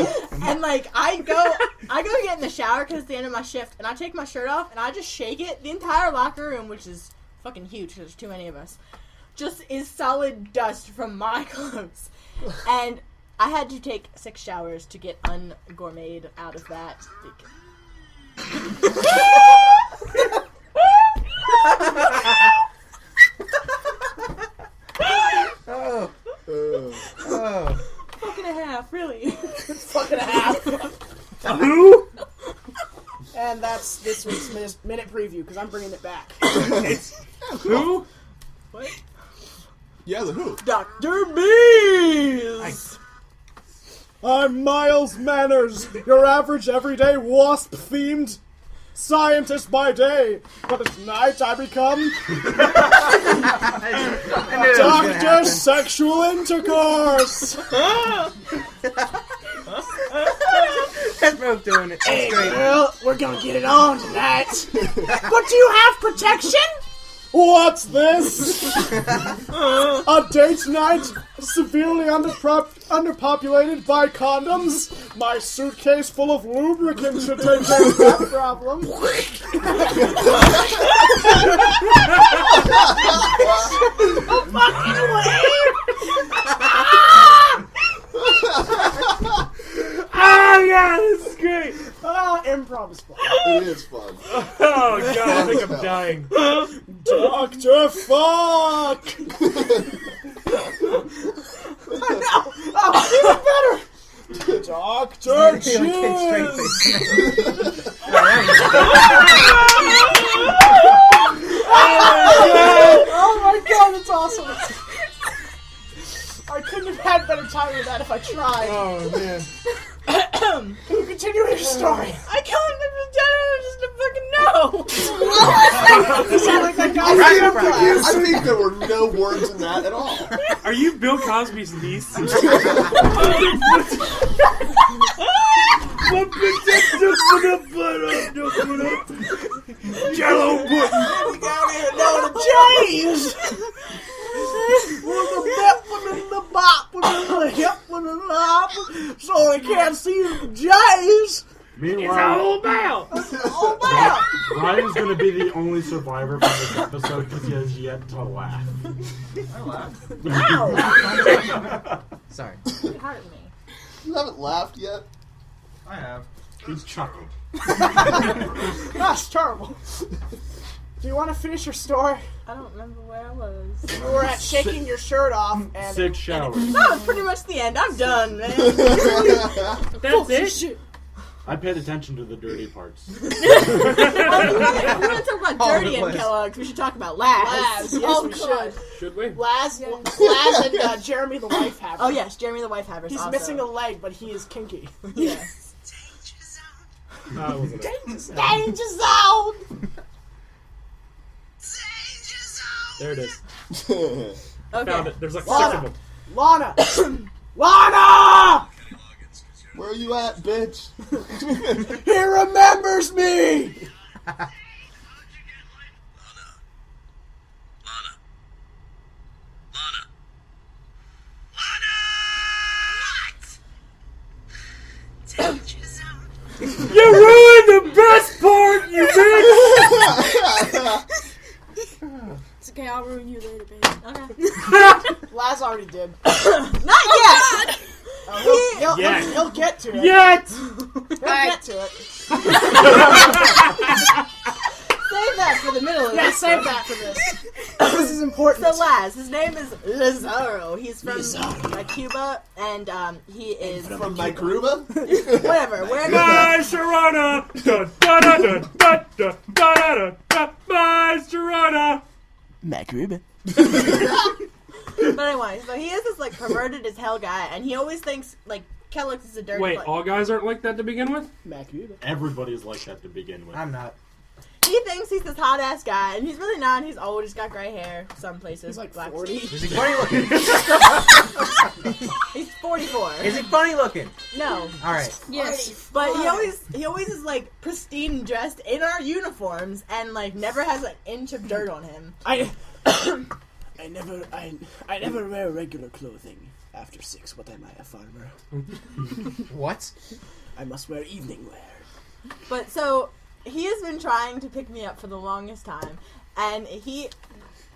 And, like, I go to get in the shower, because it's the end of my shift, and I take my shirt off, and I just shake it. The entire locker room, which is fucking huge, because there's too many of us, just is solid dust from my clothes. And I had to take 6 showers to get ungourmeted out of that. Oh. Fuck and a half, really. Fuck and a half. Who? And that's this week's minute preview, because I'm bringing it back. Who? What? Yeah, the who? Dr. Bees! I'm Miles Manners, your average everyday wasp-themed scientist by day, but at night I become Dr. Sexual Intercourse! That's both doing it. That's Hey, great. girl, we're gonna get it on tonight. But do you have protection? What's this? A date night severely underpopulated by condoms? My suitcase full of lubricant should take care of that problem. Fucking Oh, yeah, this is great! improv is fun. It is fun. Oh, God, I think I'm dying. Dr. Fuck! Oh, even better! Dr. Cheers! Oh my god, that's awesome! I couldn't have had better time with that if I tried. Oh, man. Can you continue your story? I can't just fucking know. You sound like that guy. I think there were no words in that at all. Are you Bill Cosby's niece? Jello pudding. We got here now to James! With the bep, with the bop, with the hip, with the lop, so they can't see the J's! Meanwhile, Bell. Oh, wow! Ryan's going to be the only survivor from this episode because he has yet to laugh. I laughed. Ow! Sorry. You hurt me. You haven't laughed yet? I have. He's chuckled. That's terrible. Do you want to finish your story? I don't remember where I was. You were at shaking your shirt off and... 6 showers. That was pretty much the end. I'm done, man. That's it? Shit. I paid attention to the dirty parts. We're gonna talk about All dirty the and place. Kellogg's. We should talk about Laz. Laz, yes, Oh, we God. should. Should we? Laz and Jeremy the wife have. Oh yes, Jeremy the wife haver. He's missing a leg, but he is kinky. Yes. No, it wasn't it. Danger zone! There it is. Okay. Found it. There's like 6 Lana. of them. Lana! Lana! Where are you at, bitch? He remembers me! You ruined the best part, you bitch! It's okay, I'll ruin you later, baby. Okay. Laz already did. Not yet! He'll get to it. Yet! He'll get to it. Save that for the middle of Yeah, this. save that for this. This is important. So Laz, his name is Lazaro. He's from Cuba, and he is From my Cuba? whatever. Where My Sharona! Da da da da da da da da da. My Sharona! Mac Ruben. But anyway, so he is this like perverted as hell guy, and he always thinks like Kellogg's is a dirty. Wait, all guys aren't like that to begin with? Everybody's like that to begin with. I'm not. He thinks he's this hot ass guy, and he's really not. He's old. He's got gray hair. Some places. He's like black 40. skin. Is he funny looking? He's 44. Is he funny looking? No. All right. Yes. But he always is like pristine dressed in our uniforms, and like never has an inch of dirt on him. I never wear regular clothing after 6. What am I, a farmer? What? I must wear evening wear. But so he has been trying to pick me up for the longest time, and he.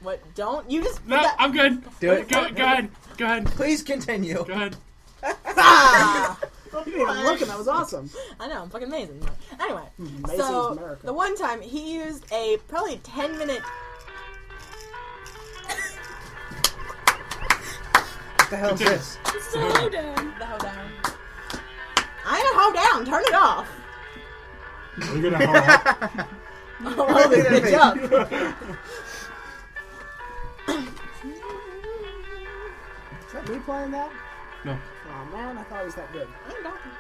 What? Don't you just? No, I'm good. Do it. Go ahead. Go ahead. Please continue. Go ahead. Ah! You didn't even look, and that was awesome. I know, I'm fucking amazing. Anyway, Amazing as so America. the one time he used a probably 10-minute. What the hell is this? Slow down. The hoe down. I ain't a hoe down. Turn it off. You're gonna hold up. Oh, this bitch up. Is that me playing that? No. Oh man, I thought it was that good. I ain't talking.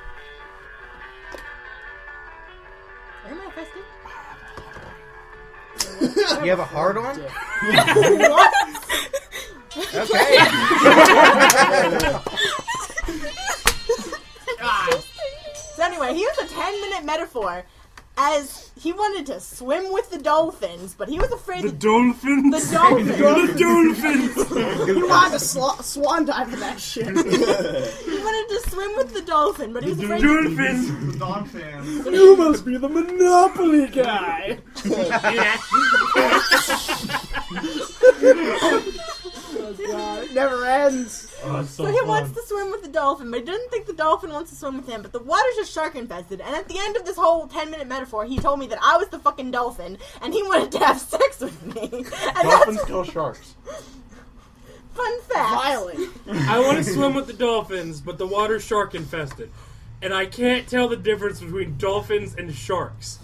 Are you manifesting? You have a hard on? What? Okay. So anyway, he used a 10-minute metaphor as he wanted to swim with the dolphins, but he was afraid The to... dolphins. The dolphins. The dolphins. You wanted to swan dive in that shit. He wanted to swim with the dolphin, but he was afraid... Dolphins. Don fans. You must be the Monopoly guy. Oh god, it never ends. Oh, that's so So he fun. wants to swim with the dolphin, but he doesn't think the dolphin wants to swim with him. But the water's just shark infested. And at the end of this whole 10-minute metaphor, he told me that I was the fucking dolphin, and he wanted to have sex with me. And Dolphins kill sharks. fun fact. Violent. I want to swim with the dolphins, but the water's shark infested. And I can't tell the difference between dolphins and sharks.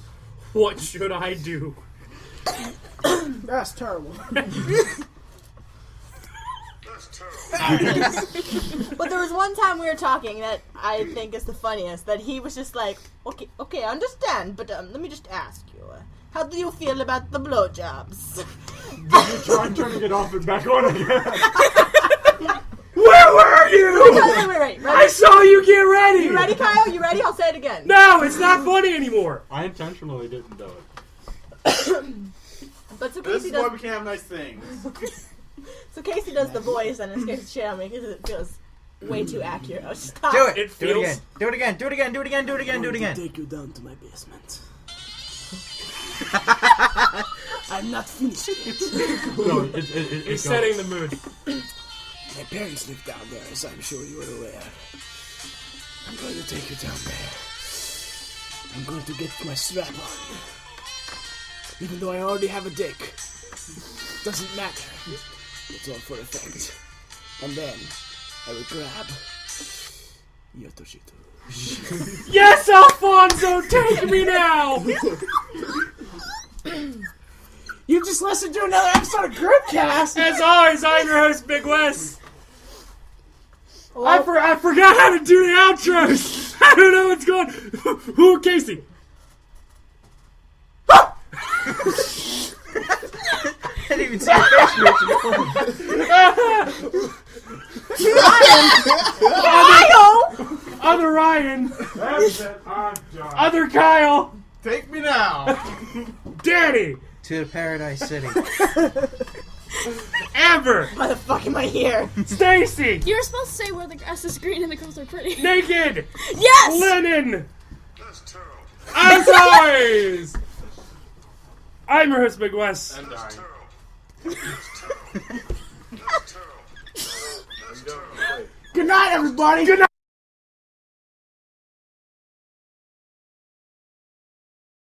What should I do? That's terrible. But there was one time we were talking that I think is the funniest. That he was just like, okay, I understand, but let me just ask you, how do you feel about the blowjobs? Did you try turning it off and back on again? Where were you? Wait, ready? I saw you get ready. You ready, Kyle? You ready? I'll say it again. No, it's not funny anymore. I intentionally didn't do it. But so This Casey is why does. we can't have nice things. So Casey does the voice, and it scares the shit out of me because it feels way too accurate. I'll just stop. Do it. It Do it feels- again. Do it again. Do it again. Do it again. Do it again. Do it again. Take you down to my basement. I'm not finished yet. No, it He's goes. setting the mood. My parents live down there, as I'm sure you are aware. I'm going to take you down there. I'm going to get my strap on. Even though I already have a dick. Doesn't matter. It's all for effect. And then I will grab your Toshito. Yes, Alfonso, take me now. You just listened to another episode of Groupcast. As always, I'm your host, Big Wes. I forgot how to do the outros. I don't know what's going on. Who, Casey? didn't even see your face, Other Ryan. That's it. I'm done. Other Kyle. Take me now. Danny. To the Paradise City. Amber. Why the fuck am I here? Stacy. You were supposed to say where the grass is green and the girls are pretty. Naked. Yes! Lennon. As always. I'm your host, Big Wes. And dying. Good night, everybody. Good night.